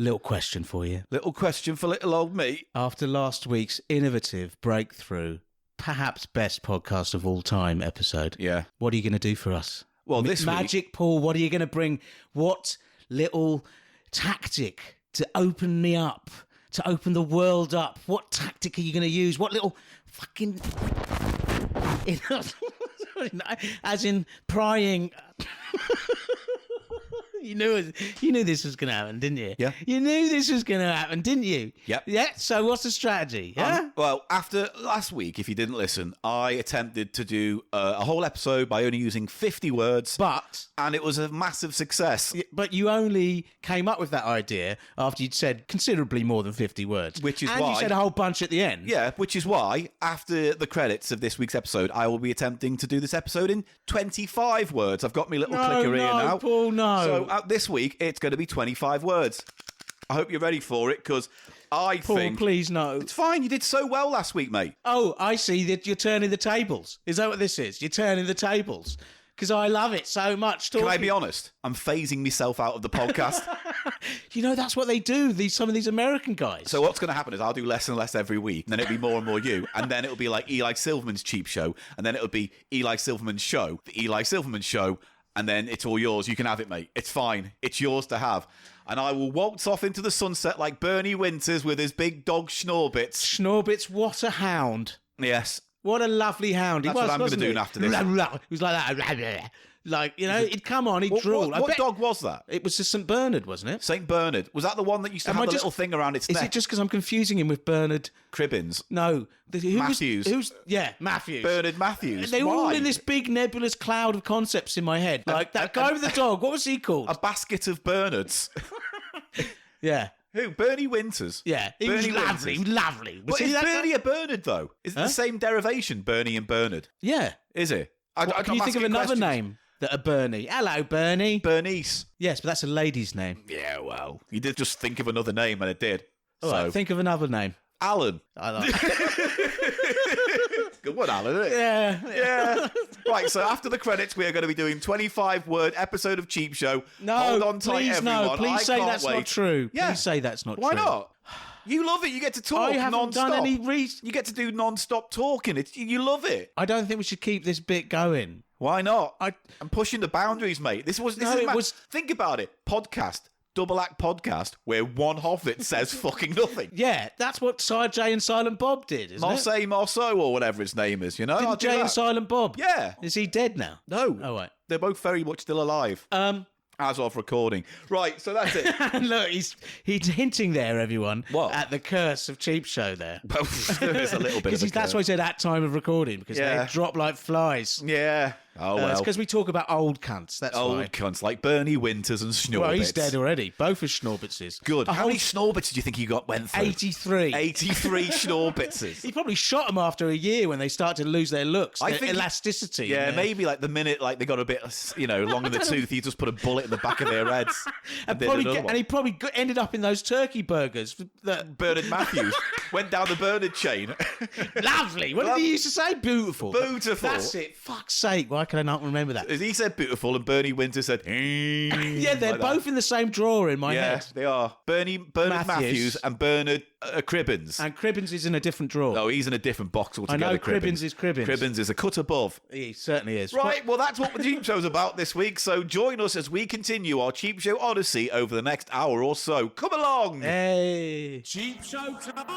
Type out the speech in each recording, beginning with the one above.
Little question for you. Little question for little old me. After last week's innovative breakthrough, perhaps best podcast of all time episode. Yeah. What are you going to do for us? Well, this Magic week... Paul, what are you going to bring? What little tactic to open me up, to open the world up? What tactic are you going to use? What little fucking... As in prying... You knew this was going to happen, didn't you? Yeah. You knew this was going to happen, didn't you? Yep. Yeah. So what's the strategy? Yeah. Well, after last week, if you didn't listen, I attempted to do a whole episode by only using 50 words. And it was a massive success. But you only came up with that idea after you'd said considerably more than 50 words. Which is and why... you said a whole bunch at the end. Yeah, which is why, after the credits of this week's episode, I will be attempting to do this episode in 25 words. I've got my little clicker here now. Paul, no. So this week, it's going to be 25 words. I hope you're ready for it, because I think... Paul, please, no. It's fine. You did so well last week, mate. Oh, I see that you're turning the tables. Is that what this is? You're turning the tables. Because I love it so much. Can I be honest? I'm phasing myself out of the podcast. You know, that's what they do, some of these American guys. So what's going to happen is I'll do less and less every week, and then it'll be more and more you, and then it'll be like Eli Silverman's Cheap Show, and then it'll be Eli Silverman's Show, the Eli Silverman Show, and then it's all yours. You can have it, mate. It's fine. It's yours to have. And I will waltz off into the sunset like Bernie Winters with his big dog Schnorbits. Schnorbits, what a hound. Yes. What a lovely hound he was, That's what I'm going to do after this. He was like that. Like, you know, he'd come on, he'd drool. What dog was that? It was a St. Bernard, wasn't it? St. Bernard. Was that the one that used to have the little thing around its neck? Is it just because I'm confusing him with Bernard... Cribbins? No. Matthews. Matthews. Bernard Matthews. They were all in this big nebulous cloud of concepts in my head. Like that guy with the dog, what was he called? A basket of Bernards. Yeah. Who? Bernie Winters? Yeah. He was lovely. He was lovely. But is Bernie a Bernard, though? Is it the same derivation, Bernie and Bernard? Yeah. Is it? Can you think of another name that a Bernie? Hello, Bernie. Bernice. Yes, but that's a lady's name. Yeah, well, you did just think of another name, and it did. All right, think of another name. Alan. I like Good one, Alan, isn't it? Yeah. Right, so after the credits, we are going to be doing 25-word episode of Cheap Show. No, hold on tight, please, everyone. no. Please say that's not true. Yeah. Please say that's not true. Why not? You love it. You get to talk I haven't non-stop. done any You get to do non-stop talking. You love it. I don't think we should keep this bit going. Why not? I'm pushing the boundaries, mate. Think about it. Podcast. Double act podcast where one of it says fucking nothing. Yeah, that's what Jay and Silent Bob did, isn't it? Marceau or whatever his name is, you know? Didn't Jay and Silent Bob? Yeah. Is he dead now? No. Oh, right. They're both very much still alive. As of recording. Right, so that's it. Look, he's hinting there, everyone, what? At the curse of Cheap Show there. There's a little bit of a that's why I said at time of recording, because they drop like flies. Yeah. Oh, well. It's because we talk about old cunts, that's old why. Old cunts, like Bernie Winters and Schnorbits. Well, he's dead already. Both are Schnorbitses. Good. How many Schnorbits do you think he went through? 83. 83 Schnorbitses. He probably shot them after a year when they started to lose their looks, their elasticity. Yeah, maybe like the minute like they got a bit, long in the tooth, he just put a bullet in the back of their heads. and he probably ended up in those turkey burgers. Bernard Matthews went down the Bernard chain. Lovely. What did he used to say? Beautiful. Beautiful. That's it. Fuck's sake. Why can I not remember that? He said beautiful and Bernie Winter said... Yeah, they're like both in the same drawer in my head. Yeah, they are. Bernard Matthews and Bernard Cribbins. And Cribbins is in a different drawer. No, he's in a different box altogether. I know Cribbins is Cribbins. Cribbins is a cut above. He certainly is. Right, well, that's what the Cheap Show's about this week, so join us as we continue our Cheap Show Odyssey over the next hour or so. Come along! Hey! Cheap Show time!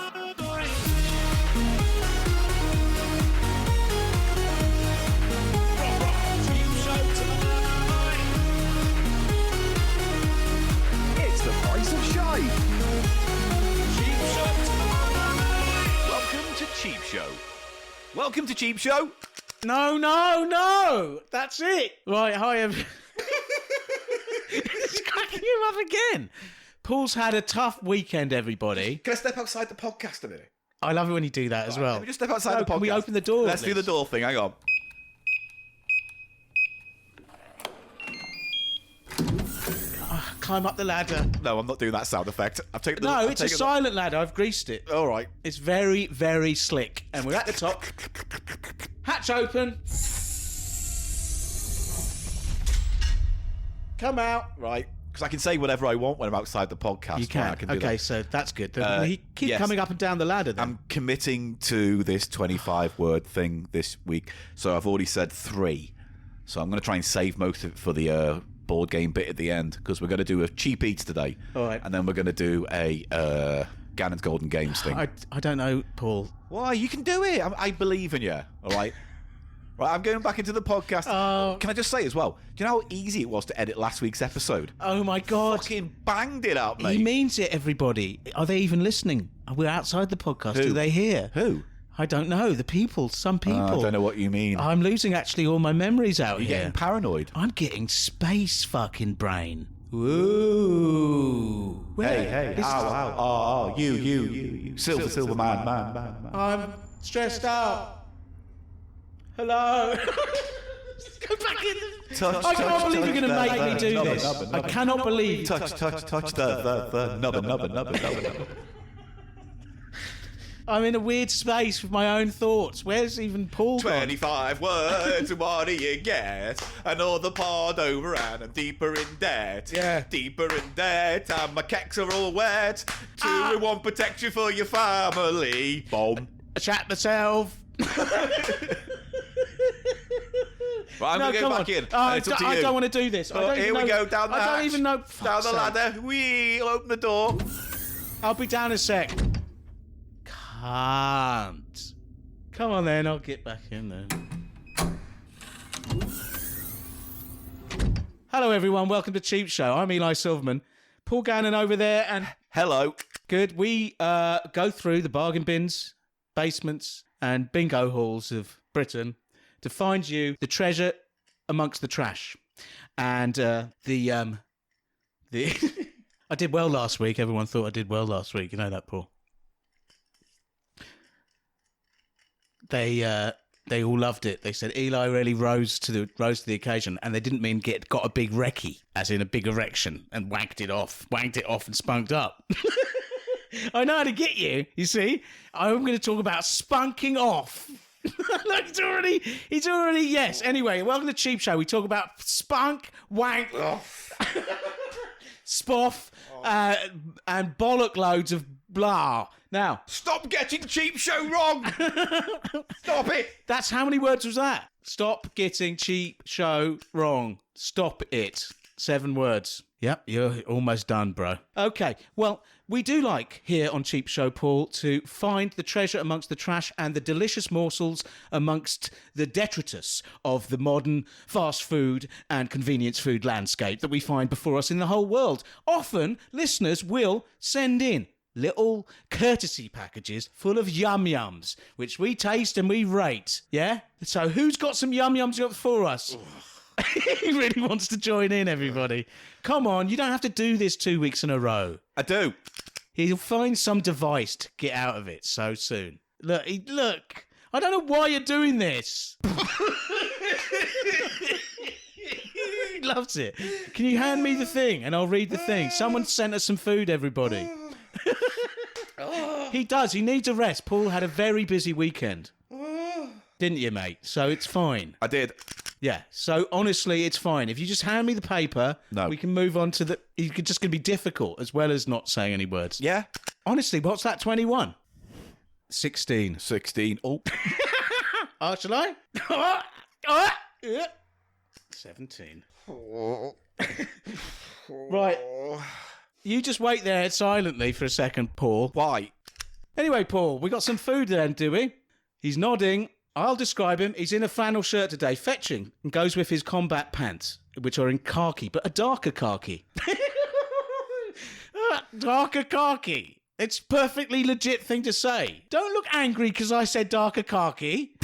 It's the price of shite. Welcome to Cheap Show. Welcome to Cheap Show. No. That's it. Right, hi, everyone. It's cracking him up again. Paul's had a tough weekend, everybody. Can I step outside the podcast a minute? I love it when you do that as well. Let me just step outside the podcast. Can we open the door? Let's do the door thing. Hang on. Climb up the ladder. No, I'm not doing that sound effect. It's a silent ladder. I've greased it. All right. It's very, very slick. And we're at the top. Hatch open. Come out. Right. Because I can say whatever I want when I'm outside the podcast. You can. Right, I can do Okay, that. so that's good. He keep yes. coming up and down the ladder then. I'm committing to this 25-word thing this week. So I've already said 3. So I'm going to try and save most of it for the board game bit at the end, because we're going to do a cheap eats today. All right. And then we're going to do a Gannon's Golden Games thing. I don't know, Paul. Why? You can do it. I believe in you. All right. Right, I'm going back into the podcast. Can I just say as well, do you know how easy it was to edit last week's episode? Oh my God. Fucking banged it up, mate. He means it, everybody. Are they even listening? We're outside the podcast. Who? Do they hear? Who? I don't know. The people. Some people. I don't know what you mean. I'm losing actually all my memories out You're here. getting paranoid. I'm getting space fucking brain. Woo. Hey. Oh, you. Silver man. I'm stressed out. Hello. Go back in. I can't believe you're going to make me do this. I cannot believe. Touch the nubber. I'm in a weird space with my own thoughts. Where's even Paul gone? 25 words, and what do you get? Another pod over and I'm deeper in debt. Yeah. Deeper in debt, and my kecks are all wet. 2 in 1 protection for your family. Boom. I shat myself. Right, I'm going to go back in. It's up to you. I don't want to do this. Here we go, down the hatch. I don't even know. Down Fuck's the sake. ladder. We'll open the door. I'll be down in a sec. Can't. Come on then, I'll get back in then. Hello everyone, welcome to Cheap Show. I'm Eli Silverman. Paul Gannon over there, and Hello. good. We go through the bargain bins, basements, and bingo halls of Britain to find you the treasure amongst the trash. And the I did well last week. Everyone thought I did well last week. You know that, Paul? They all loved it. They said Eli really rose to the occasion, and they didn't mean got a big recce, as in a big erection, and wanked it off and spunked up. I know how to get you. You see, I'm going to talk about spunking off. Look, he's already yes. Anyway, welcome to Cheap Show. We talk about spunk, wank, spoff, and bollock loads of blah. Now, Stop getting Cheap Show wrong. Stop it. that's how many words was that? Stop getting Cheap Show wrong. Stop it. 7 words. Yep, you're almost done, bro. Okay, well, we do like here on Cheap Show, Paul, to find the treasure amongst the trash and the delicious morsels amongst the detritus of the modern fast food and convenience food landscape that we find before us in the whole world. Often, listeners will send in little courtesy packages full of yum-yums, which we taste and we rate, yeah? So who's got some yum-yums for us? He really wants to join in, everybody. Come on, you don't have to do this 2 weeks in a row. I do. He'll find some device to get out of it so soon. Look, I don't know why you're doing this. He loves it. Can you hand me the thing and I'll read the thing? Someone sent us some food, everybody. He does. He needs a rest. Paul had a very busy weekend. Didn't you, mate? So it's fine. I did. Yeah. So honestly, it's fine. If you just hand me the paper, No. we can move on to the... It's just going to be difficult as well as not saying any words. Yeah. Honestly, what's that, 21? 16. 16. Oh. Oh, shall I? 17. Right. You just wait there silently for a second, Paul. Why? Anyway, Paul, we got some food then, do we? He's nodding. I'll describe him. He's in a flannel shirt today, fetching, and goes with his combat pants, which are in khaki, but a darker khaki. Darker khaki. It's a perfectly legit thing to say. Don't look angry because I said darker khaki.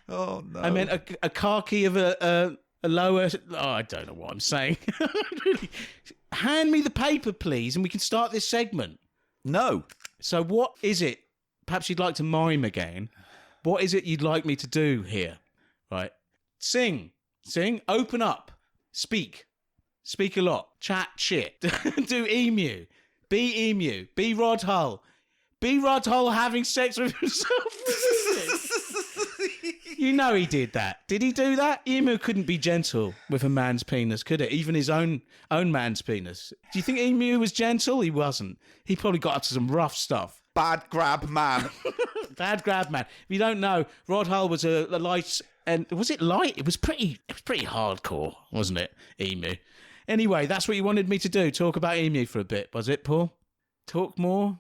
Oh, no. I meant a khaki of a lower... Oh, I don't know what I'm saying. Really. Hand me the paper, please, and we can start this segment. No. So what is it? Perhaps you'd like to mime again. What is it you'd like me to do here? Right. Sing. Open up. Speak a lot. Chat shit. Do emu. Be emu. Be Rod Hull. Be Rod Hull having sex with himself. You know he did that. Did he do that? Emu couldn't be gentle with a man's penis, could it? Even his own man's penis. Do you think Emu was gentle? He wasn't. He probably got up to some rough stuff. Bad grab man. Bad grab, man. If you don't know, Rod Hull was a light, and was it light? It was pretty hardcore, wasn't it, Emu? Anyway, that's what you wanted me to do. Talk about Emu for a bit, was it, Paul? Talk more.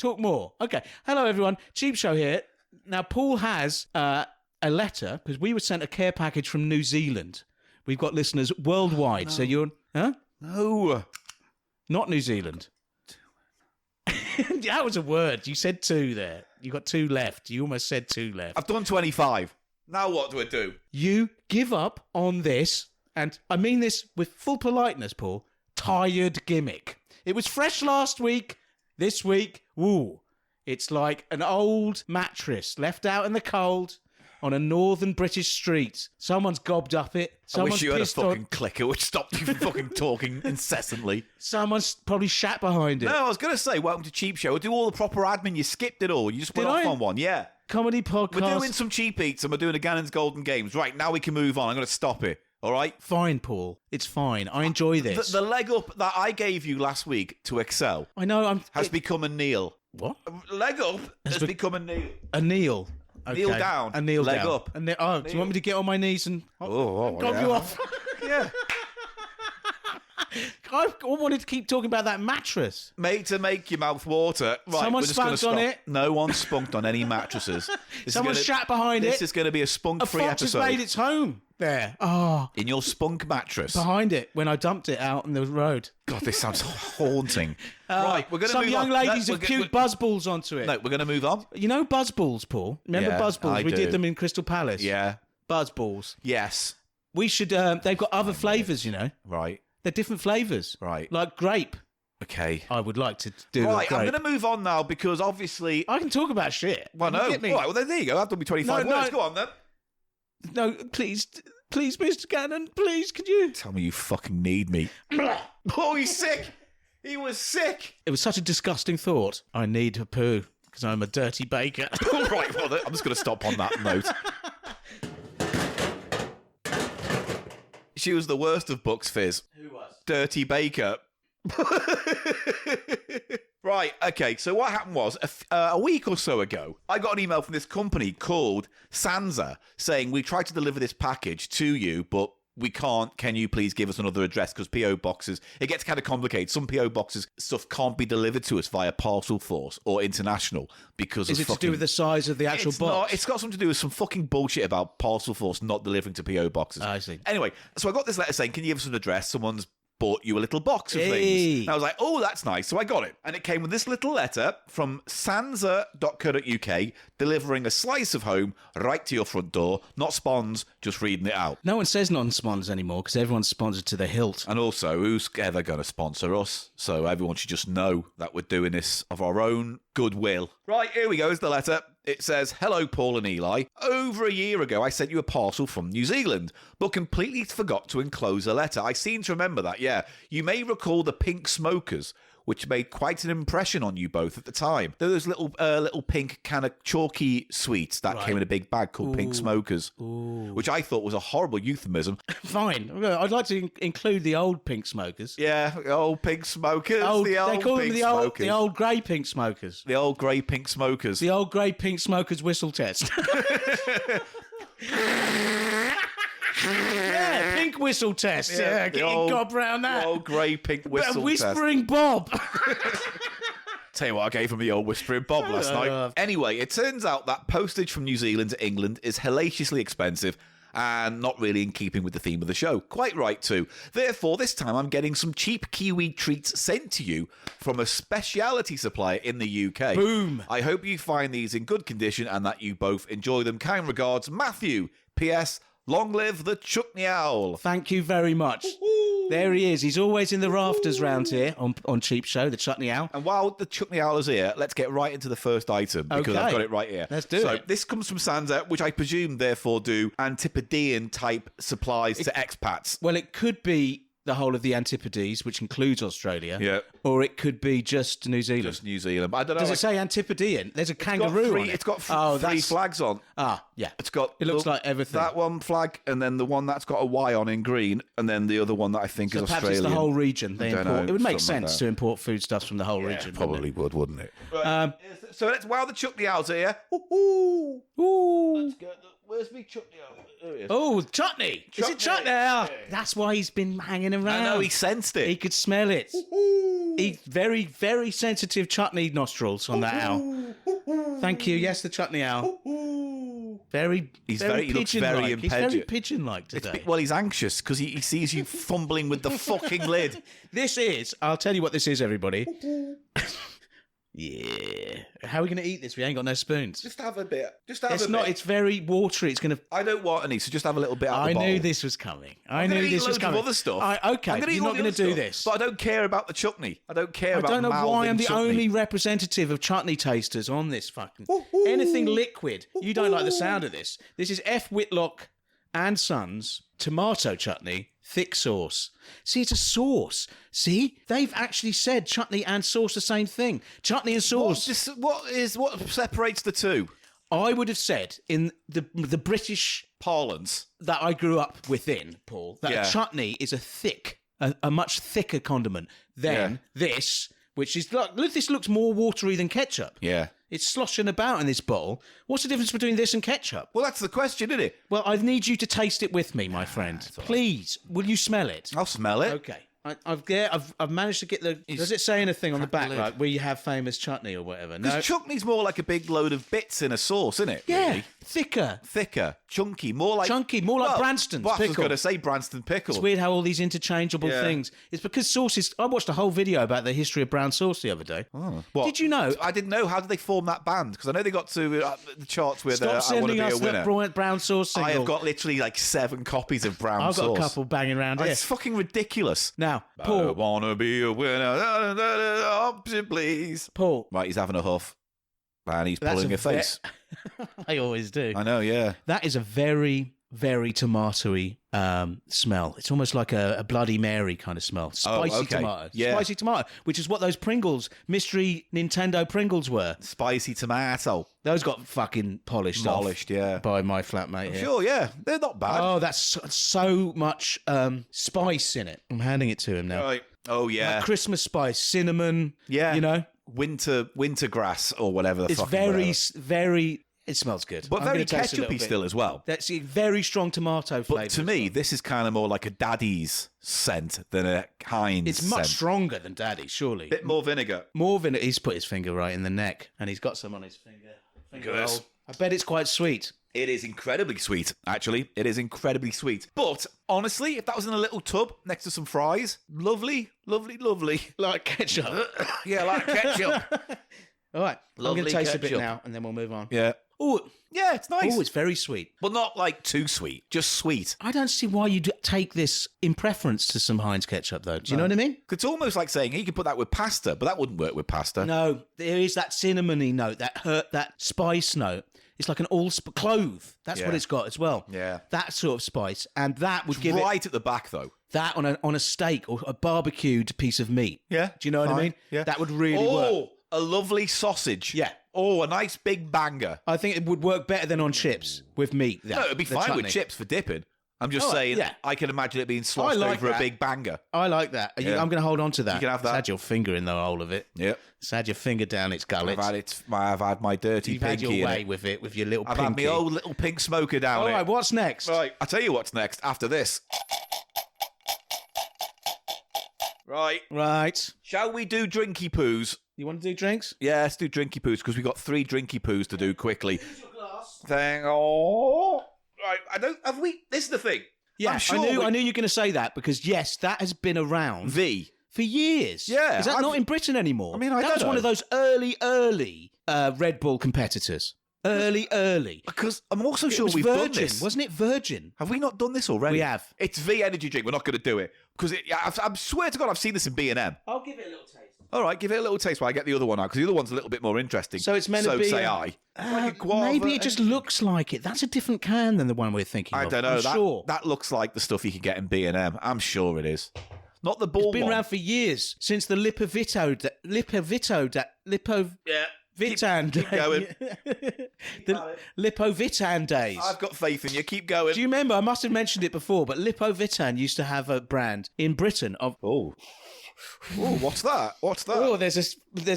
Okay. Hello, everyone. Cheap Show here. Now, Paul has a letter because we were sent a care package from New Zealand. We've got listeners worldwide. No. So you're, No, not New Zealand. That was a word. You said 2 there. You got 2 left. You almost said 2 left. I've done 25. Now what do I do? You give up on this, and I mean this with full politeness, Paul. Tired gimmick. It was fresh last week. This week, woo. It's like an old mattress left out in the cold on a northern British street. Someone's gobbed up it. I wish you had a pissed fucking clicker which stopped you from fucking talking incessantly. Someone's probably shat behind it. No, I was going to say, welcome to Cheap Show. We'll do all the proper admin. You skipped it all. You just went off on one. Yeah. Comedy podcast. We're doing some cheap eats and we're doing a Gannon's Golden Games. Right, now we can move on. I'm going to stop it. All right? Fine, Paul. It's fine. I enjoy this. The leg up that I gave you last week to excel I know. has become a kneel. What? Leg up has become a kneel. A kneel. Okay. Kneel down. A kneel leg down. up. Do you want me to get on my knees and gob yeah. you off? Yeah. I wanted to keep talking about that mattress. Made to make your mouth water. Right, Someone we're just gonna spunked stop. on it. No one spunked on any mattresses. Someone shat behind it. This is going to be a spunk-free A fox episode. has made its home there. Oh, In your spunk mattress. behind it when I dumped it out on the road. God, this sounds haunting. Right, we're going to move on. Some young ladies No, have cute buzzballs onto it. No, we're going to move on. You know buzzballs, Paul? Remember Yeah, buzzballs? I We do. did them in Crystal Palace. Yeah. Buzzballs. Yes. We should, they've got other flavours, you know. Right. They're different flavours. Right. Like grape. Okay. I would like to do Right, grape. I'm going to move on now because obviously... I can talk about shit. Well, no. All Get me. right, well, then there you go. I've done me 25 No, words. Go on, then. No, please, Mr. Gannon, please, could you? Tell me you fucking need me. Oh, he's sick. He was sick. It was such a disgusting thought. I need a poo because I'm a dirty baker. All right, well, I'm just going to stop on that note. She was the worst of books, Fizz. Who was? Dirty Baker. Right, okay, so what happened was, a week or so ago, I got an email from this company called Sansa saying, we tried to deliver this package to you, but we can't. Can you please give us another address? Because P.O. boxes, it gets kind of complicated. Some P.O. boxes, stuff can't be delivered to us via Parcel Force or International because Is of it fucking... to do with the size of the actual box? It's got something to do with some fucking bullshit about Parcel Force not delivering to P.O. boxes. I see. Anyway, so I got this letter saying, can you give us an address? Someone's bought you a little box of Hey. things. And I was like, oh, that's nice. So I got it. And it came with this little letter from sansa.co.uk delivering a slice of home right to your front door. Not spons, just reading it out. No one says non-spons anymore because everyone's sponsored to the hilt. And also, who's ever going to sponsor us? So everyone should just know that we're doing this of our own goodwill. Right, here we go. Is the letter. It says, hello, Paul and Eli. Over a year ago, I sent you a parcel from New Zealand, but completely forgot to enclose a letter. I seem to remember that, yeah. You may recall the pink smokers, which made quite an impression on you both at the time. They're those little pink kind of chalky sweets that came in a big bag called pink smokers, which I thought was a horrible euphemism. Fine. I'd like to include the old pink smokers. Yeah, old pink smokers. They call them the old grey pink smokers. The old grey pink smokers. The old grey pink smokers whistle test. Yeah, pink whistle test. Yeah, get your gob round that. The old grey pink whistle test. Whispering Bob. Tell you what, I gave him the old Whispering Bob last night. Anyway, it turns out that postage from New Zealand to England is hellaciously expensive and not really in keeping with the theme of the show. Quite right, too. Therefore, this time I'm getting some cheap Kiwi treats sent to you from a speciality supplier in the UK. Boom. I hope you find these in good condition and that you both enjoy them. Kind regards, Matthew. P.S. Long live the Chuckney Owl. Thank you very much. There he is. He's always in the rafters round here on Cheap Show, the Chutney Owl. And while the Chuckney Owl is here, let's get right into the first item because Okay. I've got it right here. Let's do so it. this comes from Sansa, which I presume therefore do Antipodean type supplies to expats. Well, it could be the whole of the Antipodes, which includes Australia. Yeah. Or it could be just New Zealand. Just New Zealand. But I don't know. Does it say Antipodean? There's a kangaroo on it. It's got three that's... flags on. Ah, yeah. It's got. It looks like everything. That one flag, and then the one that's got a Y on in green, and then the other one that I think So is perhaps Australian. it's the whole region they I don't import. know, It would make something like sense that. to import foodstuffs from the whole region. Probably would, wouldn't it? Right. So let's wow the chutney owls here. Ooh. Ooh. Let's go. Where's me chutney owl? There he is. Oh, chutney. Is Chutney. it chutney? Ah, that's why he's been hanging around. I know, he sensed it. He could smell it. He very, very sensitive chutney nostrils on that owl. Thank you. Yes, the chutney owl. Very, He looks pigeon-like. very He's very impatient. pigeon-like today. Well, he's anxious because he sees you fumbling with the fucking lid. This is, I'll tell you what this is, everybody. Yeah. How are we going to eat this? We ain't got no spoons. Just have a bit. Just have It's a not, bit. it's very watery. It's going to... I don't want any, so just have a little bit out of I the bowl. knew this was coming. I I'm gonna knew eat this was loads of coming. other stuff. Okay, I'm gonna eat you're all not the going to other do stuff, this. But I don't care about the chutney. I don't care I about don't know why I'm the chutney. only representative of chutney tasters on this fucking... Anything liquid. You don't like the sound of this. This is F. Whitlock and Sons tomato chutney, thick sauce. See, it's a sauce. See? They've actually said chutney and sauce the same thing. Chutney and sauce. What separates the two? I would have said in the British Parlance. that I grew up within, Paul, that Yeah. a chutney is a much thicker condiment than this, which is like, look, this looks more watery than ketchup. Yeah. It's sloshing about in this bowl. What's the difference between this and ketchup? Well, that's the question, isn't it? Well, I need you to taste it with me, my friend. Please, will you smell it? I'll smell it. Okay. I've managed to get the... Does it say anything on the back, lid. like, we have famous chutney or whatever? No? Because chutney's more like a big load of bits in a sauce, isn't it? Yeah, Really? thicker. Thicker, chunky, more like... Chunky, more like Branston's well, I was pickle. going to say Branston pickle. It's weird how all these interchangeable Yeah. things. It's because sauces. I watched a whole video about the history of brown sauce the other day. What? Did you know? I didn't know. How did they form that band? Because I know they got to the charts with Stop I Want to sending Be us a Winner. that brown sauce single. I have got literally like 7 copies of brown I've got sauce. a couple banging around here. It's fucking ridiculous. Now, I Paul. want to be a winner. Option, please. Paul. Right, he's having a huff. And he's That's pulling a a face. I always do. I know, yeah. That is a very, very tomatoey smell. It's almost like a Bloody Mary kind of smell. Spicy okay. tomato. Yeah. Spicy tomato, which is what those Pringles, mystery Nintendo Pringles were. Spicy tomato. Those got fucking polished Demolished, yeah. by my flatmate here. Sure, yeah. They're not bad. Oh, that's so much spice in it. I'm handing it to him now. Right. Oh, yeah. Like Christmas spice, cinnamon. Yeah. You know, Winter grass or whatever the it's fuck. very. It smells good. But I'm very gonna taste a little ketchupy bit. still as well. That's a very strong tomato flavour. But to me, this is kind of more like a daddy's scent than a Heinz it's much scent. stronger than Daddy, surely. Bit more vinegar. More than he's put his finger right in the neck, and he's got some on his finger. Good. roll. I bet it's quite sweet. It is incredibly sweet, actually. It is incredibly sweet. But honestly, if that was in a little tub next to some fries, lovely, lovely, lovely. Like ketchup. Yeah, like ketchup. All right, I'm Lovely going to taste a bit ketchup. now, and then we'll move on. Yeah. Oh, Yeah, it's nice. it's very sweet. But not like too sweet, just sweet. I don't see why you'd take this in preference to some Heinz ketchup, though. Do you know what I mean? It's almost like saying you could put that with pasta, but that wouldn't work with pasta. No, there is that cinnamony note, that spice note. It's like an clove. That's what Yeah. it's got as well. Yeah. That sort of spice, and that would give it Right at the back, though. that on a steak or a barbecued piece of meat. Yeah. Do you know what I fine. mean? Yeah. That would really work. Oh, a lovely sausage. Yeah. Oh, a nice big banger. I think it would work better than on chips with meat. No, it'd be the fine chutney. with chips for dipping. I'm just Oh, saying, yeah. I can imagine it being sloshed like over that. a big banger. I like that. Yeah. I'm going to hold on to that. You can have that. It's had your finger in the hole of it. Yep. It's had your finger down its gullet. I've had my dirty You've had pinky your in way it. with it, with your little I've pinky. had my old little pink smoker down All it. right, what's next? Right, I'll tell you what's next after this. Right. Right. Shall we do drinky poos? You want to do drinks? Yeah, let's do drinky poos because we've got 3 drinky poos to do quickly. Thank oh. Right, I don't have we this is the thing. Yeah, I'm sure I knew you were going to say that because, yes, that has been around V. for years. Yeah, Is that not in Britain anymore? I mean, I that don't was one know. of those early Red Bull competitors. Early. Because I'm also sure It was we've Virgin, done this. wasn't it? Virgin. Have we not done this already? We have. It's V energy drink. We're not going to do it because I swear to God, I've seen this in B&M. I'll give it a little taste. All right, give it a little taste while I get the other one out because the other one's a little bit more interesting. So it's meant to so be say a- I. It's like a guava Maybe it just energy- looks like it. That's a different can than the one we're thinking I of. don't know. I'm sure. That looks like the stuff you can get in B&M. I'm sure it is. Not the ball It's been one. around for years, since the Lipovitan Keep going. the Lipovitan days. I've got faith in you. Keep going. Do you remember? I must have mentioned it before, but Lipovitan used to have a brand in Britain of. Oh, what's that? What's that? Oh, there's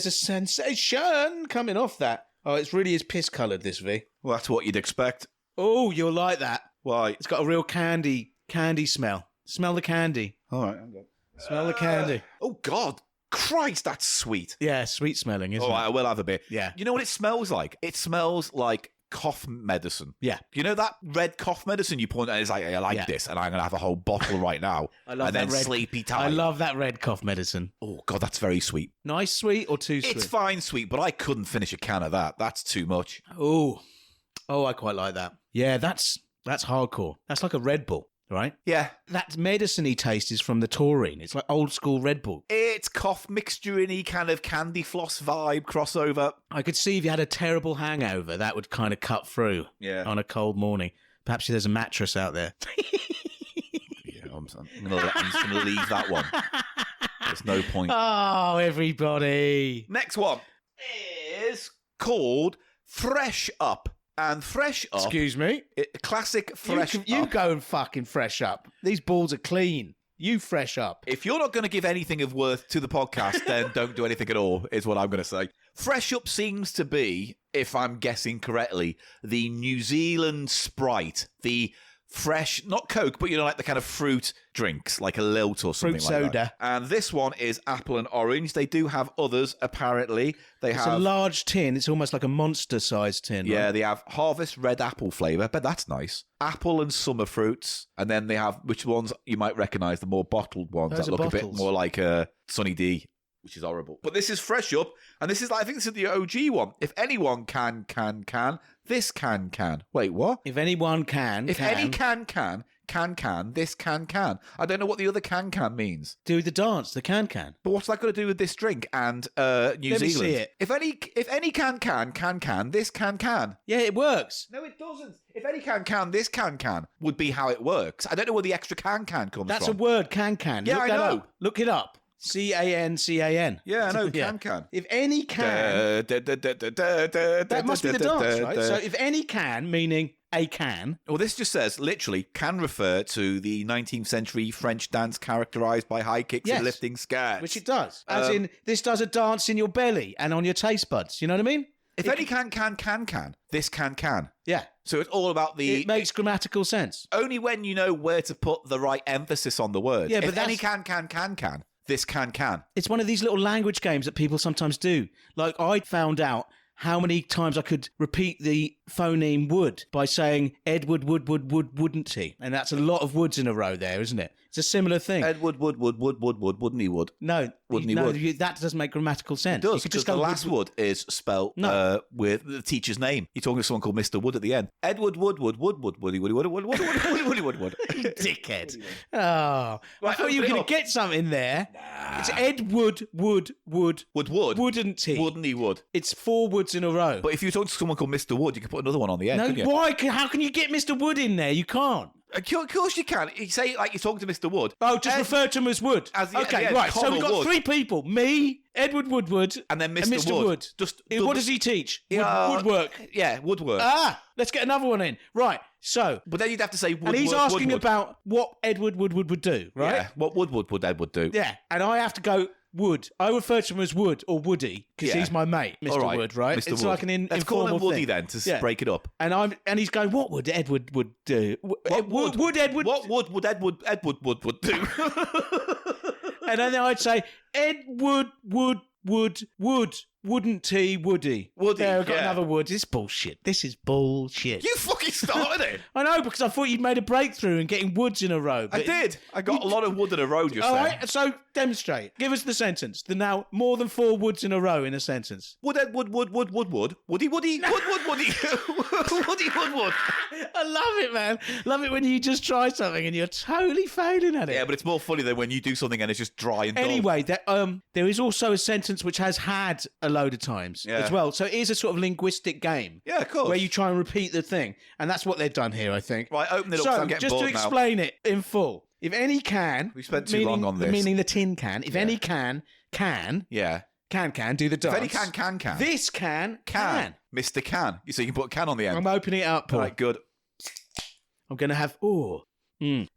a sensation coming off that. Oh, it really is piss coloured, this V. Well, that's what you'd expect. Oh, you'll like that. Why? It's got a real candy smell. Smell the candy. All right. Smell the candy. Oh, God. Christ, that's sweet. Yeah, sweet smelling, isn't All right, it? I will have a bit. Yeah. You know what it smells like? It smells like cough medicine. Yeah. You know that red cough medicine you put, and it's like, I like this, and I'm going to have a whole bottle right now. I love and that then red. sleepy time. I love that red cough medicine. Oh, God, that's very sweet. Nice sweet or too sweet? It's fine sweet, but I couldn't finish a can of that. That's too much. Oh, I quite like that. Yeah, that's hardcore. That's like a Red Bull, right? Yeah. That medicine-y taste is from the taurine. It's like old school Red Bull. It's cough mixture-y kind of candy floss vibe crossover. I could see if you had a terrible hangover, that would kind of cut through on a cold morning. Perhaps there's a mattress out there. Yeah, I'm just going to leave that one. There's no point. Oh, everybody. Next one is called Fresh Up. And Fresh Up... Excuse me? Classic Fresh You Up. go and fucking fresh up. These balls are clean. You fresh up. If you're not going to give anything of worth to the podcast, then don't do anything at all, is what I'm going to say. Fresh Up seems to be, if I'm guessing correctly, the New Zealand Sprite. The fresh, not Coke, but, you know, like the kind of fruit drinks, like a Lilt or something Fruit like soda. that. And this one is apple and orange. They do have others, apparently. It's a large tin. It's almost like a monster-sized tin. Yeah, right? they have Harvest Red Apple flavour, but that's nice. Apple and summer fruits. And then they have, which ones you might recognise, the more bottled ones Those that are look a bit bottles. more like Sunny D, which is horrible. But this is Fresh Up, and this is, I think this is the OG one. If anyone can, this can. Wait, what? If anyone can, If any can, this can. I don't know what the other can means. do the dance, the can. But what's that got to do with this drink and New Let me Zealand? see it. If any can, this can. Yeah, it works. No, it doesn't. If any can, this can would be how it works. I don't know where the extra can comes That's from. a word, can. Yeah, Look I that know. up. Look it up. CAN. Yeah, I know, Yeah. can. If any can, that That must be the dance, right? So if any can, meaning a can. Well, this just says, literally, can refer to the 19th century French dance characterised by high kicks Yes. and lifting skirts. Which it does. As in, this does a dance in your belly and on your taste buds. You know what I mean? If any can, this can. Yeah. So it's all about the... It makes grammatical sense. only when you know where to put the right emphasis on the word. Yeah, but if any that's- can, this can. It's one of these little language games that people sometimes do. Like, I found out how many times I could repeat the phoneme would by saying Edward wouldn't he? And that's a lot of woods in a row there, isn't it? It's a similar thing. Edward wouldn't he would? No, Wouldn't he would? that doesn't make grammatical sense. It does, You could because the last wood is spelt No. with the teacher's name. You're talking to someone called Mr. Wood at the end. Edward Wood. Dickhead. Oh, I Right, thought you were open it going up. to get something there. It's Edward would. Would. Wouldn't he? Wouldn't he would. It's 4 woods in a row. But if you're talking to someone called Mr. Wood, you can put another one on the end, no, couldn't you? why? How can you get Mr. Wood in there? You can't. Of course you can. You say it like you're talking to Mr. Wood. Oh, just refer to him as Wood. As the- okay, yeah, right. So Connell we've got Wood. 3 people. Me, Edward Woodward, And then Mr. Wood. Just What does he teach? Yeah, Woodwork. Yeah, woodwork. Let's get another one in. Right, so... But then you'd have to say woodwork. And he's asking Woodwood. about what Edward Woodward would do, right? Yeah, what would Edward do? Yeah, and I have to go Wood. I refer to him as Wood or Woody because Yeah. he's my mate, Mr. All right, Wood, right? Mr. It's Wood. like an Let's call informal him Woody thing. then to Yeah. break it up. And he's going, what would Edward would do? Would Edward? What would Edward would do? And then I'd say Edward wouldn't he? Woody. Woody, There, I've got yeah. another wood. This is bullshit. This is bullshit. You fucking started it. I know, because I thought you'd made a breakthrough in getting woods in a row. I but- did. I got a lot of wood in a row just All then. right, so demonstrate. Give us the sentence. The now more than 4 woods in a row in a sentence. Would Edward wood Woody Woody Woody Woody Woodwood. I love it, man. Love it when you just try something and you're totally failing at it. Yeah, but it's more funny than when you do something and it's just dry and dull. Anyway, there is also a sentence which has had a load of times Yeah. as well. So it is a sort of linguistic game. Yeah, of course. Where you try and repeat the thing. And that's what they've done here, I think. Right, open it up 'cause So, I'm getting just to bored now. explain it in full. If any can... We spent too long on this. Meaning the tin can. If any can... Yeah. Can, do the dance. If any can. This can. Mr. Can. So you can put can on the end. I'm opening it up, Paul. All right, good. I'm going to have,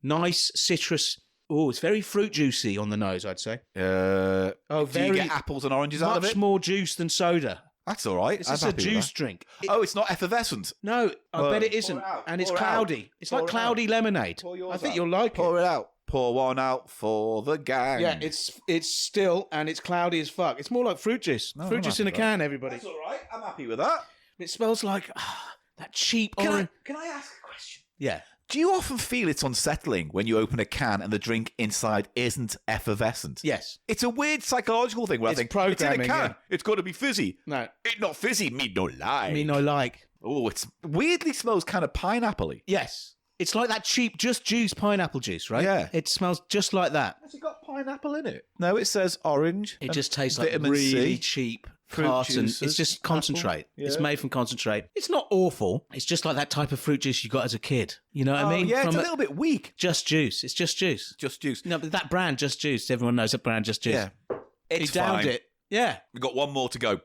nice citrus. Oh, it's very fruit juicy on the nose, I'd say. Do you get apples and oranges out of it? Much more juice than soda. That's all right. It's just a juice drink. It's not effervescent. No, I bet it isn't. Pour it out. And it's Pour it cloudy. out. It's Pour like it cloudy lemonade. Pour yours I think out. you'll like Pour it. it out. Pour one out for the gang. Yeah, it's still and it's cloudy as fuck. It's more like fruit juice. No, fruit I'm juice in a happy with can, everybody. That's all right. I'm happy with that. It smells like that cheap orange. Can I ask a question? Yeah. Do you often feel it's unsettling when you open a can and the drink inside isn't effervescent? Yes. It's a weird psychological thing where It's I think, it's in a programming, can. yeah. It's got to be fizzy. No. It's not fizzy. Me no like. Me no like. Oh, it's weirdly smells kind of pineapple-y. Yes. It's like that cheap just juice pineapple juice, right? Yeah. It smells just like that. Has it got pineapple in it? No, it says orange. It and just tastes like vitamin really C. cheap Fruit carton. juices, It's just concentrate. apple, It's yeah. made from concentrate. It's not awful. It's just like that type of fruit juice you got as a kid. You know what I mean? Yeah, it's From a little bit weak. Just Juice. It's Just Juice. Just juice. No, but that brand, Just Juice, everyone knows that brand, Just Juice. Yeah. He It's downed fine. it. Yeah. We've got one more to go.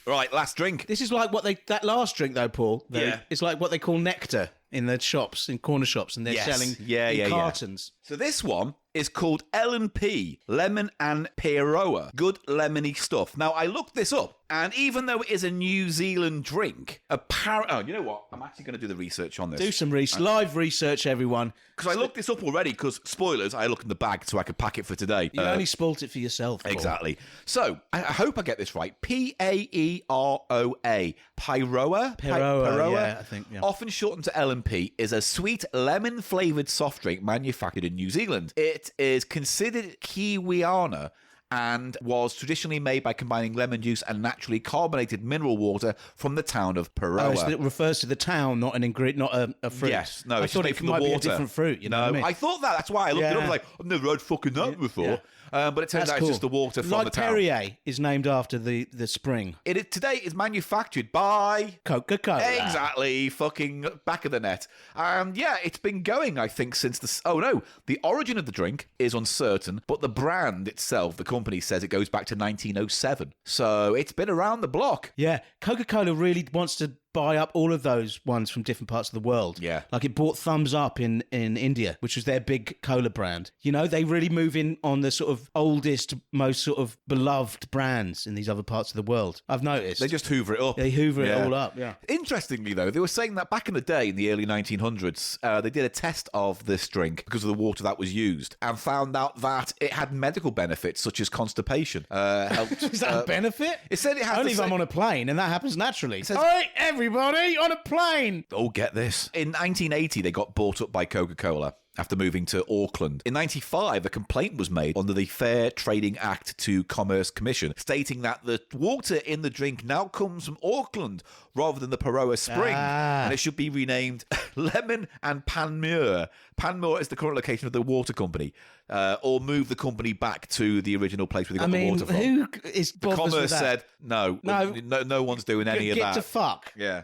Right, last drink. This is like that last drink though, Paul. Yeah. It's like what they call nectar in the shops, in corner shops, and they're Yes. selling Yeah, in yeah, yeah. cartons. So this one is called L&P, Lemon and Peroa. Good lemony stuff. Now, I looked this up, and even though it is a New Zealand drink, you know what? I'm actually going to do the research on this. Do some live research, everyone. Because I looked this up already, because, spoilers, I looked in the bag so I could pack it for today. You only spoilt it for yourself, Paul. Exactly. So, I hope I get this right. P-A-E-R-O-A. Pyroa? Peroa, yeah, I think, yeah. Often shortened to L&P, is a sweet lemon-flavoured soft drink manufactured in New Zealand. It is considered Kiwiana and was traditionally made by combining lemon juice and naturally carbonated mineral water from the town of Peroa. Oh, so it refers to the town, not an ingredient, not a fruit. Yes, no, I it's thought just it made from the might be a water. different fruit. You know what I mean? I thought that. That's why I looked it up. I was Yeah. like, I've never heard fucking that before. Yeah. But it turns That's out cool. it's just the water from like the town. Perrier is named after the spring. Today is manufactured by Coca-Cola. Exactly, fucking back of the net. Yeah, it's been going, I think, since the origin of the drink is uncertain, but the brand itself, the company says it goes back to 1907. So it's been around the block. Yeah, Coca-Cola really wants to buy up all of those ones from different parts of the world. Yeah. Like it bought Thumbs Up in India, which was their big cola brand. You know, they really move in on the sort of oldest, most sort of beloved brands in these other parts of the world. I've noticed. They just hoover it up. They hoover it all up, yeah. Interestingly, though, they were saying that back in the day, in the early 1900s, they did a test of this drink because of the water that was used and found out that it had medical benefits such as constipation. Helped, Is that a benefit? It said it has Only the if I'm same- on a plane, and that happens naturally. says- All right, everybody, on a plane. Oh, get this. In 1980, they got bought up by Coca-Cola after moving to Auckland. In 95, a complaint was made under the Fair Trading Act to Commerce Commission, stating that the water in the drink now comes from Auckland rather than the Peroa Spring, and it should be renamed Lemon and Panmure. Panmure is the current location of the water company, or move the company back to the original place where they got the water from. Who is The bothers with Commerce that? said, no one's doing any of Get that. to fuck. Yeah.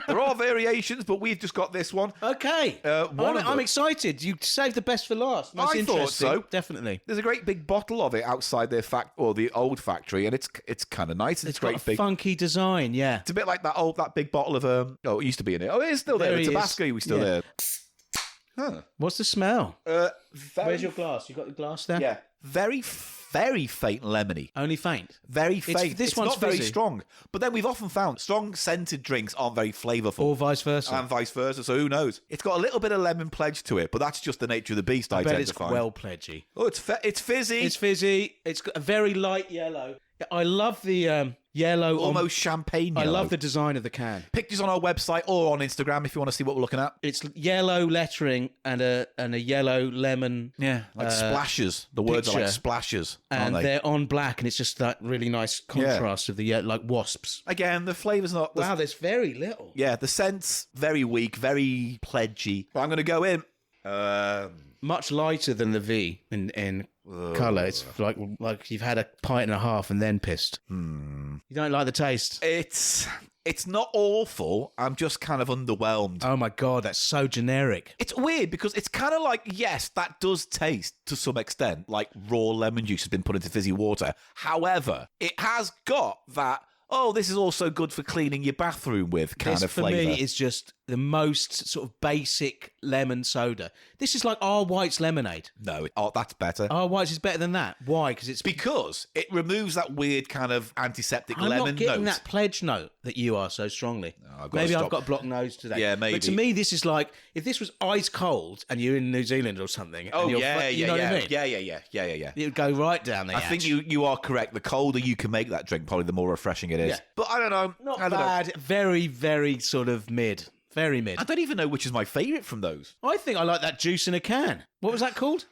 There are variations, but we've just got this one. Okay. I'm excited. You saved the best for last. That's I thought interesting. so. Definitely. There's a great big bottle of it outside their the old factory, and it's kind of nice. It's great got a big. funky design, yeah. It's a bit like that big bottle of it used to be in it. Oh, it is still there. There The he is. Tabasco, we still Yeah. there. Huh. What's the smell? Very, Where's your glass? You got the glass there? Yeah. Very, very faint lemony. Only faint. Very faint. this it's one's not very fizzy. strong. But then we've often found strong scented drinks aren't very flavourful. Or vice versa. And vice versa, so who knows? It's got a little bit of lemon pledge to it, but that's just the nature of the beast, I bet tend it's to find. well pledgy. Oh, it's fizzy. It's fizzy. It's got a very light yellow. I love the yellow. almost champagne I yellow. love the design of the can. Pictures on our website or on Instagram if you want to see what we're looking at. It's yellow lettering and a yellow lemon. Yeah, like splashes. The words are like picture. splashes, And aren't they? they're on black, and it's just that really nice contrast of the like wasps. Again, the flavour's not... Wow, there's very little. Yeah, the scent's very weak, very pledgy. But I'm going to go in. Much lighter than the V in colour. It's like you've had a pint and a half and then pissed. You don't like the taste? It's not awful. I'm just kind of underwhelmed. Oh my God, that's so generic. It's weird because it's kind of like, yes, that does taste to some extent like raw lemon juice has been put into fizzy water. However, it has got that, oh, this is also good for cleaning your bathroom with kind of flavour. For me, is just the most sort of basic lemon soda. This is like R. White's lemonade. No, that's better. R. White's is better than that. Why? Because it removes that weird kind of antiseptic I'm lemon not getting note. that pledge note that you are so strongly. I've got to Maybe I've stop. got a blocked nose today. Yeah, maybe. But to me, this is like, if this was ice cold and you're in New Zealand or something. Oh, and yeah, you know what I mean? Yeah. It would go right down the I think you are correct. The colder you can make that drink, probably the more refreshing it is. Yeah. But I don't know. Not I don't know. bad. Very, very sort of mid. Very mid. I don't even know which is my favourite from those. I think I like that juice in a can. What was that called?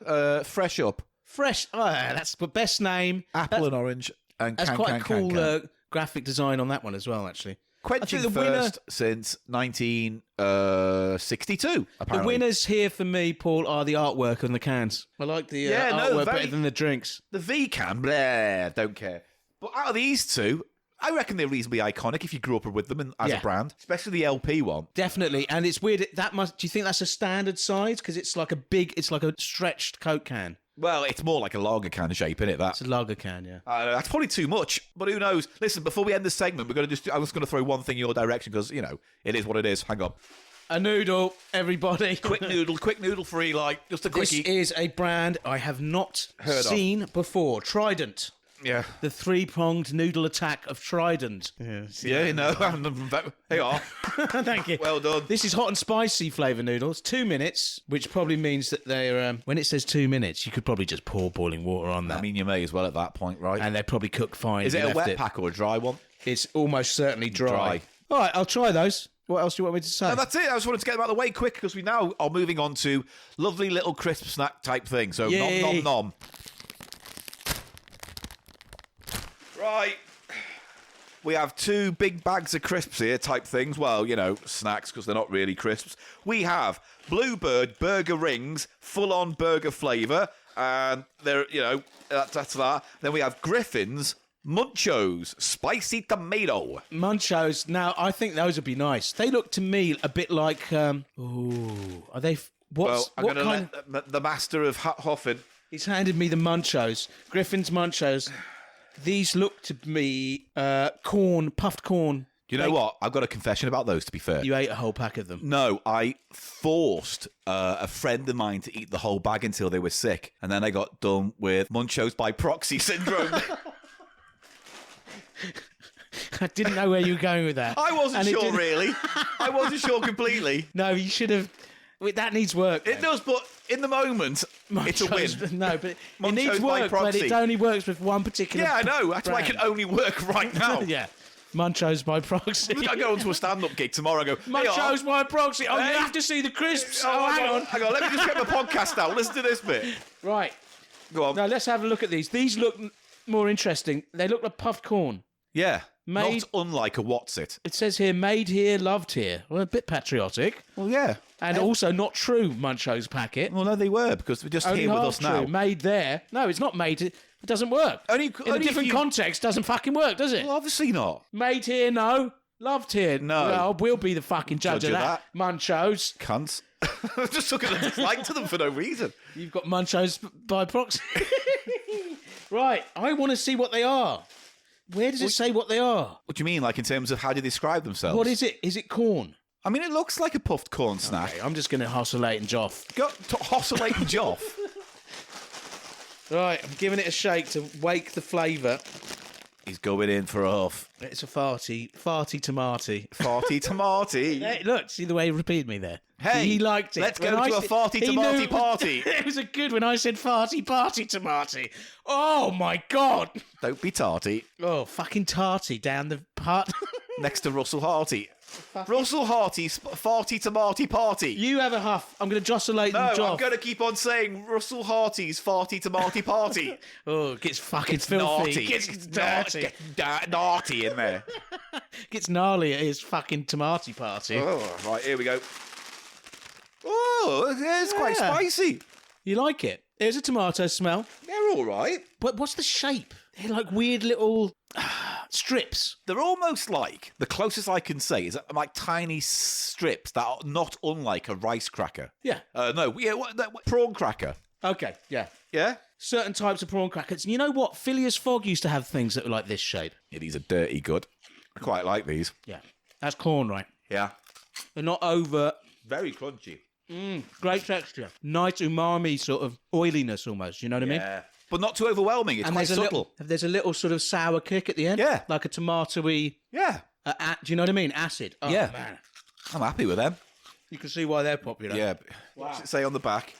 Fresh Up. Fresh. Oh, that's the best name. Apple and orange. And That's quite a cool graphic design on that one as well, actually. Quenching I think the first since 1962, apparently. The winners here for me, Paul, are the artwork on the cans. I like the artwork better than the drinks. The V can, blah, don't care. But out of these two, I reckon they're reasonably iconic if you grew up with them as a brand, especially the LP one. Definitely, and it's weird. Do you think that's a standard size? Because it's like a stretched Coke can. Well, it's more like a lager can shape, isn't it? It's a lager can, yeah. That's probably too much, but who knows? Listen, before we end this segment, I'm just going to throw one thing in your direction because, you know, it is what it is. Hang on. A noodle, everybody. Quick noodle for Eli. Just a quickie. This is a brand I have not seen before. Trident. Yeah. The three-pronged noodle attack of Trident. Yeah, no. Hey, are. Thank you. Well done. This is hot and spicy flavour noodles. 2 minutes, which probably means that they're... when it says 2 minutes, you could probably just pour boiling water on that. I mean, you may as well at that point, right? And they probably cook fine. Is it a wet pack or a dry one? It's almost certainly dry. All right, I'll try those. What else do you want me to say? No, that's it. I just wanted to get them out of the way quick because we now are moving on to lovely little crisp snack type thing. So, Yay. nom, nom, nom. Right. We have 2 big bags of crisps here type things. Well, you know, snacks because they're not really crisps. We have Bluebird burger rings, full-on burger flavour. And they're, you know, that's that. Then we have Griffin's Munchos Spicy Tomato. Munchos. Now, I think those would be nice. They look to me a bit like... are they... Well, I'm what going kind... to let the master of Hoffin. He's handed me the Munchos. Griffin's Munchos. These look to me puffed corn. You know what? I've got a confession about those, to be fair. You ate a whole pack of them. No, I forced a friend of mine to eat the whole bag until they were sick. And then I got done with Munchos by Proxy syndrome. I didn't know where you were going with that. I wasn't sure, really. I wasn't sure completely. No, you should have... That needs work. It does, but in the moment, it's a win. No, but it Munchos needs by work, but Proxy. it only works with one particular Yeah, I know. That's why it brand. can only work right now. Yeah. Munchos by Proxy. I go onto a stand-up gig tomorrow and go, hey, Munchos by Proxy. Oh, Hey. you have to see the crisps. Oh, hang on. Hang on, let me just get my podcast out. Listen to this bit. Right. Go on. Now, let's have a look at these. These look more interesting. They look like puffed corn. Yeah. Made- Not unlike a What's It. It says here, made here, loved here. Well, a bit patriotic. Well, yeah. And also not true, Munchos packet. Well, no, they were, because they're just Only here with half us true. now. Made there. No, it's not made. It doesn't work. Only In a if different you- context, doesn't fucking work, does it? Well, obviously not. Made here, no. Loved here, No. Well, we'll be the fucking judge of that. Munchos. Cunts. I just took a dislike to them for no reason. You've got Munchos by Proxy. Right, I want to see what they are. Where does it say what they are? What do you mean, like in terms of how they describe themselves? What is it? Is it corn? I mean, it looks like a puffed corn snack. Okay, I'm just going to oscillate and joff. Go to oscillate and joff. Right, I'm giving it a shake to wake the flavour. He's going in for a huff. It's a farty tomato. Farty tomato. Hey, look, see the way he repeated me there. Hey, he liked it. let's When go I to a said- farty he tomato knew- party. It was a good when I said farty party tomato. Oh my god! Don't be tarty. Oh, fucking tarty down the part. Next to Russell Harty. Russell Harty's farty tomato party. You have a huff. I'm going to joscillate No, and I'm joff. going to keep on saying Russell Harty's farty tomato party. Oh, it gets fucking It's filthy. naughty. Gets dirty. Naughty in there. Gets gnarly at his fucking tomato party. Oh, right, here we go. Oh, it's quite Yeah. spicy. You like it? There's a tomato smell. Yeah, They're all right. But what's the shape? They're like weird little strips. They're almost like, the closest I can say is like tiny strips that are not unlike a rice cracker. Yeah. Prawn cracker. Okay, yeah. Yeah? Certain types of prawn crackers. And you know what? Phileas Fogg used to have things that were like this shape. Yeah, these are dirty good. I quite like these. Yeah. That's corn, right? Yeah. They're not over. Very crunchy. Great texture. Nice umami sort of oiliness almost. You know what I mean? Yeah. But not too overwhelming. It's quite subtle. There's a little sort of sour kick at the end. Yeah. Like a tomatoey. Yeah. Do you know what I mean? Acid. Oh, Yeah. man. I'm happy with them. You can see why they're popular. Yeah. What's it say on the back?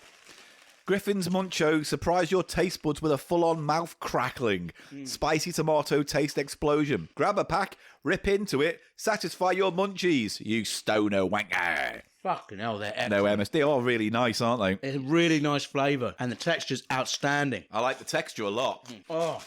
Griffin's Muncho, surprise your taste buds with a full-on mouth crackling. Spicy tomato taste explosion. Grab a pack, rip into it, satisfy your munchies, you stoner wanker. Fucking hell, they're excellent. No, Emma, they are really nice, aren't they? It's a really nice flavour, and the texture's outstanding. I like the texture a lot. Oh,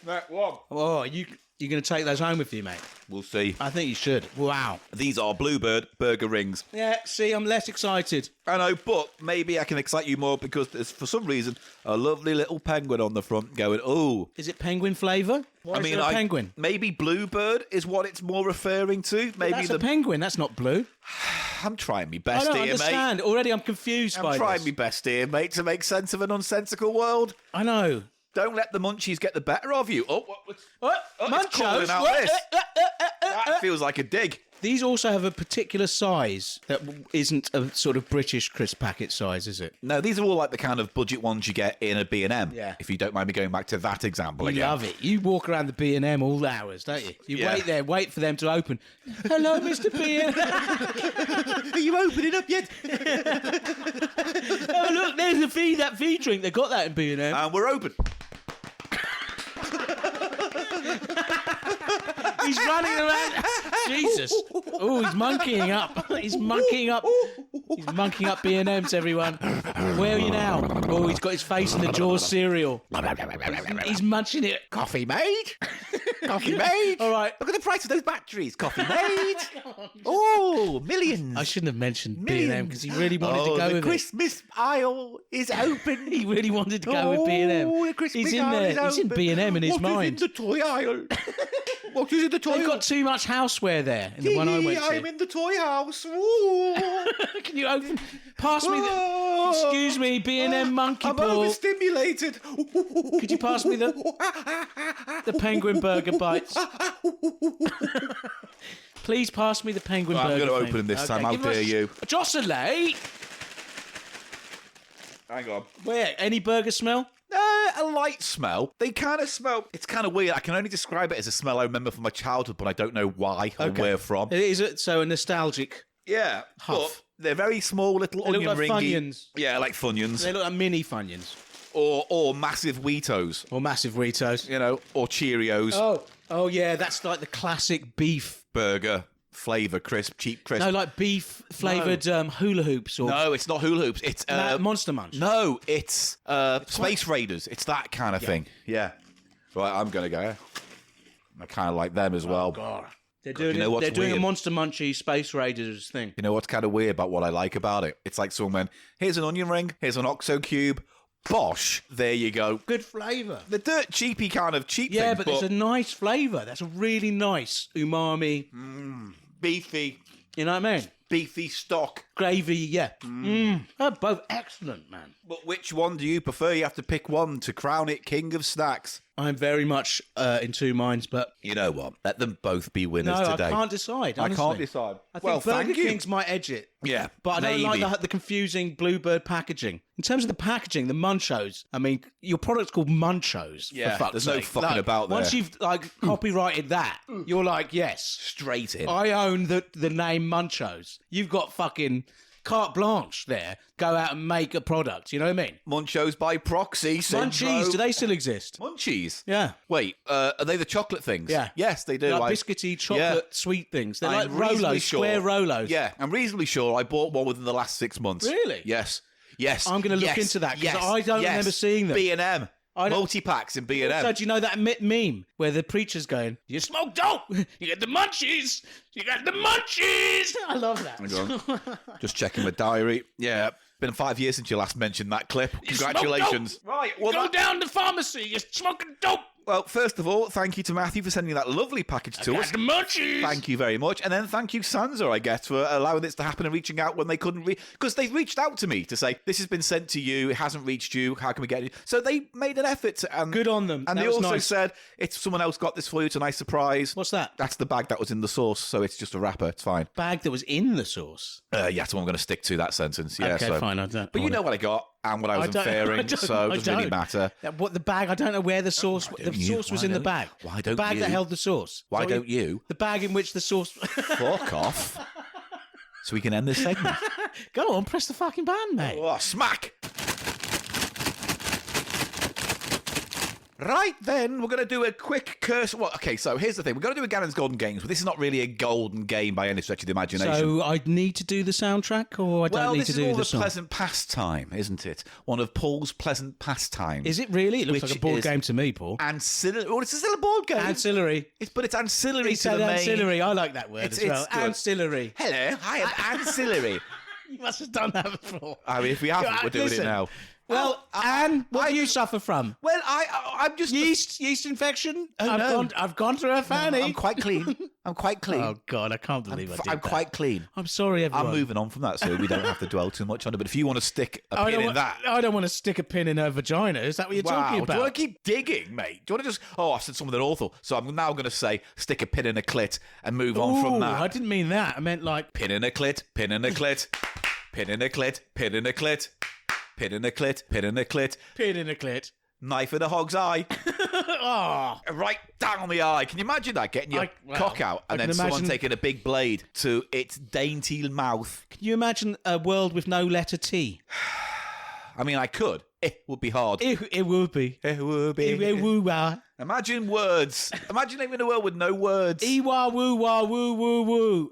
That one. oh, you're going to take those home with you, mate? We'll see. I think you should. Wow. These are Bluebird burger rings. Yeah, see, I'm less excited. I know, but maybe I can excite you more because there's, for some reason, a lovely little penguin on the front going, ooh. Is it penguin flavour? Why is there a penguin? Maybe Bluebird is what it's more referring to. Maybe That's a penguin. That's not blue. I'm trying my I best don't here, understand. mate. Already I'm confused by I'm trying this. my best here, mate, to make sense of an unsensical world. I know. Don't let the munchies get the better of you. Oh, What? it's calling Munchos? out What? this. That feels like a dig. These also have a particular size that isn't a sort of British crisp packet size, is it? No, these are all like the kind of budget ones you get in a B&M. Yeah. If you don't mind me going back to that example You again. love it. You walk around the B&M all hours, don't you? You Yeah. wait there, wait for them to open. Hello, Mr. B&M. Are you opening up yet? Oh, look, there's that V drink. They got that in B&M. And we're open. He's running around. Jesus. Oh, he's monkeying up. He's monkeying up. He's monkeying up B&Ms, everyone. Where are you now? Oh, he's got his face in the Jaws cereal. He's munching it. Coffee made. Coffee made. All right. Look at the price of those batteries. Coffee made. Oh, millions. I shouldn't have mentioned B&M because he really wanted to go the with Christmas aisle is open. it. He really wanted to go with B&M. Oh, the Christmas He's in aisle there. is He's in open. B&M in his What mind. is in the toy aisle? What is in the toy They've aisle? got too much houseware there in the one I went to. I'm in the toy house. Ooh. Can you open? Pass me the. Oh. Excuse me, B&M monkey I'm paw. overstimulated. Could you pass me the penguin burger bites? Please pass me the penguin Well, I'm burger. gonna thing. open them this time, how give dare us you. a Jocelyn. Hang on. Where? Any burger smell? A light smell. They kind of smell. It's kind of weird. I can only describe it as a smell I remember from my childhood, but I don't know why or where from. It is so a nostalgic. Yeah, Huff. but they're very small little They look onion like ringy. Funyuns. Yeah, like Funyuns. They look like mini Funyuns Or massive Weetos, or massive Ritos. you know, or Cheerios, Oh yeah, that's like the classic beef. burger, flavour, crisp, cheap crisp. No, like beef flavored hula hoops or No, it's not hula hoops. It's Monster Munch. no, it's Space Raiders. It's that kind of thing. Yeah. Right, I'm gonna go. I kind of like them as well. God. They're doing, you know what's they're doing a weird? Monster Munchie Space Raiders thing. You know what's kind of weird about what I like about it? It's like someone, here's an onion ring, here's an OXO cube, bosh, there you go. Good flavour. The dirt cheapy kind of cheap Yeah, thing, but it's a nice flavour. That's a really nice umami. beefy, You know what I mean? beefy stock. Gravy, yeah. They're both excellent, man. But which one do you prefer? You have to pick one to crown it king of snacks. I'm very much in two minds, but You know what? Let them both be winners no, today. I can't decide. I Honestly. can't decide. I think Well, Burger thank you. King's might edge it. Yeah, But I don't maybe. like the confusing Bluebird packaging. In terms of the packaging, the Munchos, I mean, your product's called Munchos, Yeah, for fuck's there's no sake. fucking Like, about there. Once you've, copyrighted that, you're like, yes, Straight in. I own the name Munchos. You've got fucking carte blanche there. Go out and make a product, you know what I mean? Munchos by proxy. Munchies, do they still exist? Munchies? Yeah. Wait, are they the chocolate things? Yeah. Yes, they do. They're like I- biscuity chocolate sweet things. They're like I'm reasonably Rolos, square Rolos. Yeah, I'm reasonably sure I bought one within the last 6 months. Really? Yes. Yes. I'm gonna look Yes. into that, 'cause Yes. I don't Yes. remember seeing them. B&M. I don't- Multi-packs in B&M. So do you know that meme where the preacher's going, you smoke dope, you get the munchies, you got the munchies. I love that. Hang on. Just checking my diary. Yeah. been 5 years since you last mentioned that clip. Congratulations. Right, well, Go down to the pharmacy. You're smoking dope. well, first of all, thank you to Matthew for sending that lovely package to us. The munchies. Thank you very much. And then thank you, Sansa, I guess, for allowing this to happen and reaching out when they couldn't because they've reached out to me to say, this has been sent to you, it hasn't reached you, how can we get it? So they made an effort. And Good on them. And That they was also nice. said, it's someone else got this for you, it's a nice surprise. What's that? That's the bag that was in the sauce, so it's just a wrapper, it's fine. Bag that was in the sauce. Yeah, that's what I'm going to stick to, that sentence. Yeah, Okay, so. fine. I don't. But you know what I got and what I was inferring, so it doesn't really matter. What the bag? I don't know where the sauce. The you? sauce was Why in the don't- bag. why the don't bag that you? held the sauce? Why So don't you? The bag in which the sauce. Fuck off. So we can end this segment. Go on, press the fucking button, mate. Oh, smack! Right then, we're going to do a quick curse. Well, okay, so here's the thing. We're going to do a Gannon's Golden Games, but this is not really a golden game by any stretch of the imagination. So I need to do the soundtrack, or I don't need this to is do all the the song. pleasant pastime, isn't it? One of Paul's pleasant pastimes. Is it really? It looks Which like a board is game to me, Paul. Ancillary. Oh, it's still a board game. Ancillary. But it's ancillary He to said the main. ancillary. I like that word It's- as well. it's good. Ancillary. Hello, I am ancillary. You must have done that before. I mean, if we haven't, we're doing it Listen. now. Well, Anne, what do you suffer from? Well, I'm just Yeast infection? Oh, no. I've gone to a fanny. I'm quite clean. I'm quite clean. Oh God, I can't believe I did I'm that. quite clean. I'm sorry, everyone. I'm moving on from that, so we don't have to dwell too much on it. But if you want to stick a I pin don't in want, that, I don't want to stick a pin in her vagina. Is that what you're talking do about? you want to keep digging, mate? Do you want to just? Oh, I said something awful, so I'm now going to say stick a pin in a clit and move on from Ooh, that. I didn't mean that. I meant like Pin in a clit, pin in a clit, pin in a clit, pin in a clit, pin in a clit, pin in a clit, pin in a clit. knife in a hog's eye, Oh, right down the eye. Can you imagine that? Getting your cock out and I then can someone imagine- taking a big blade to its dainty mouth. can you imagine a world with no letter T? I mean, I could. It would be hard. It would be. It would be. It would be. Imagine words. Imagine living in a world with no words. Ewa woo wah woo woo woo.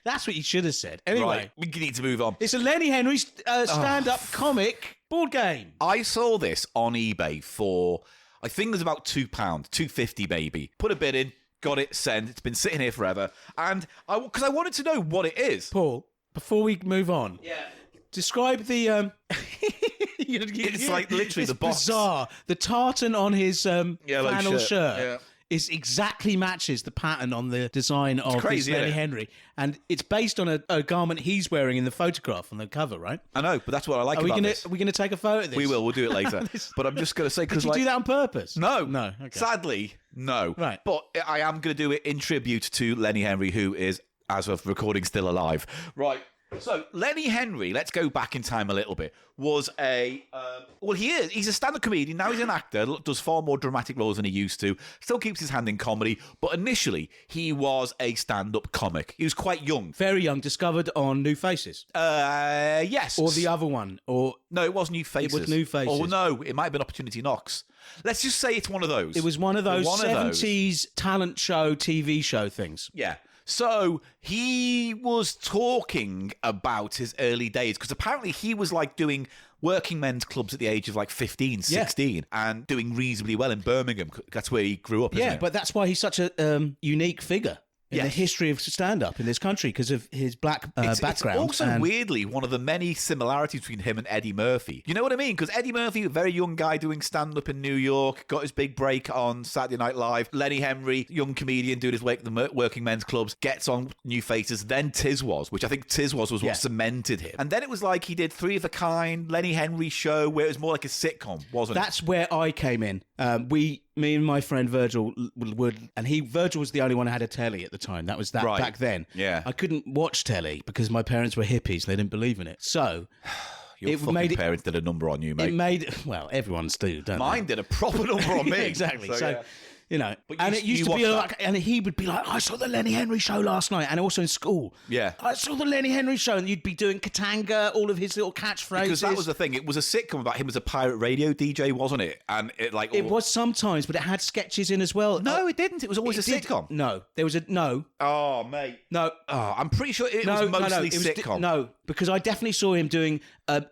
That's what you should have said. Anyway, Right, we need to move on. it's a Lenny Henry stand-up comic board game. I saw this on eBay for, I think it was about £2, $2.50 maybe. Put a bid in, got it, sent. It's been sitting here forever. And because I wanted to know what it is. Paul, before we move on, describe the. It's like literally it's the box. bizarre. The tartan on his Yellow flannel shirt, shirt. yeah. Is exactly matches the pattern on the design of crazy, this Lenny isn't it? Henry, and it's based on a garment he's wearing in the photograph on the cover, right? I know, but that's what I like Are we about gonna this. Are we gonna take a photo of this? We will. We'll do it later. But I'm just going to say, Did because you do that on purpose? No. No. Okay. Sadly, no. Right. But I am going to do it in tribute to Lenny Henry, who is, as of recording, still alive. Right. So, Lenny Henry, let's go back in time a little bit, was a... well, he is. He's a stand-up comedian. Now he's an actor, does far more dramatic roles than he used to, still keeps his hand in comedy, but initially, he was a stand-up comic. He was quite young. Very young, discovered on New Faces, Yes. or the other one, or No, it was New Faces. It was New Faces. Oh, no, it might have been Opportunity Knocks. Let's just say it's one of those. it was one of those One of those. 70s talent show, TV show things. Yeah. So he was talking about his early days because apparently he was like doing working men's clubs at the age of like 15, 16 and doing reasonably well in Birmingham. That's where he grew up, isn't Yeah, it? but that's why he's such a unique figure in the Yes. history of stand-up in this country because of his black background. It's also and weirdly one of the many similarities between him and Eddie Murphy. You know what I mean? Because Eddie Murphy, a very young guy doing stand-up in New York, got his big break on Saturday Night Live. Lenny Henry, young comedian doing his the working men's clubs, gets on New Faces. Then Tiswas, which I think Tiswas was what cemented him. And then it was like he did Three of a Kind, Lenny Henry show, where it was more like a sitcom, wasn't it? That's where I came in. Me and my friend Virgil would, and Virgil was the only one who had a telly at the time. That was that Right. back then. Yeah. I couldn't watch telly because my parents were hippies. They didn't believe in it. So Your it fucking made it- parents did a number on you, mate. it made, well, everyone's do, don't Mine did a proper number on they? me. Yeah, exactly. So, yeah. you know, But and you- it used you to be watched like, and he would be like, I saw the Lenny Henry show last night, and also in school. Yeah. I saw the Lenny Henry show, and you'd be doing Katanga, all of his little catchphrases. Because that was the thing. It was a sitcom about him as a pirate radio DJ, wasn't it? And it like It was sometimes, but it had sketches in as well. No, it didn't. It was always It a did- sitcom. No, there was a no. Oh, mate. No, Oh, I'm pretty sure it no, was mostly no, it was sitcom. no, because I definitely saw him doing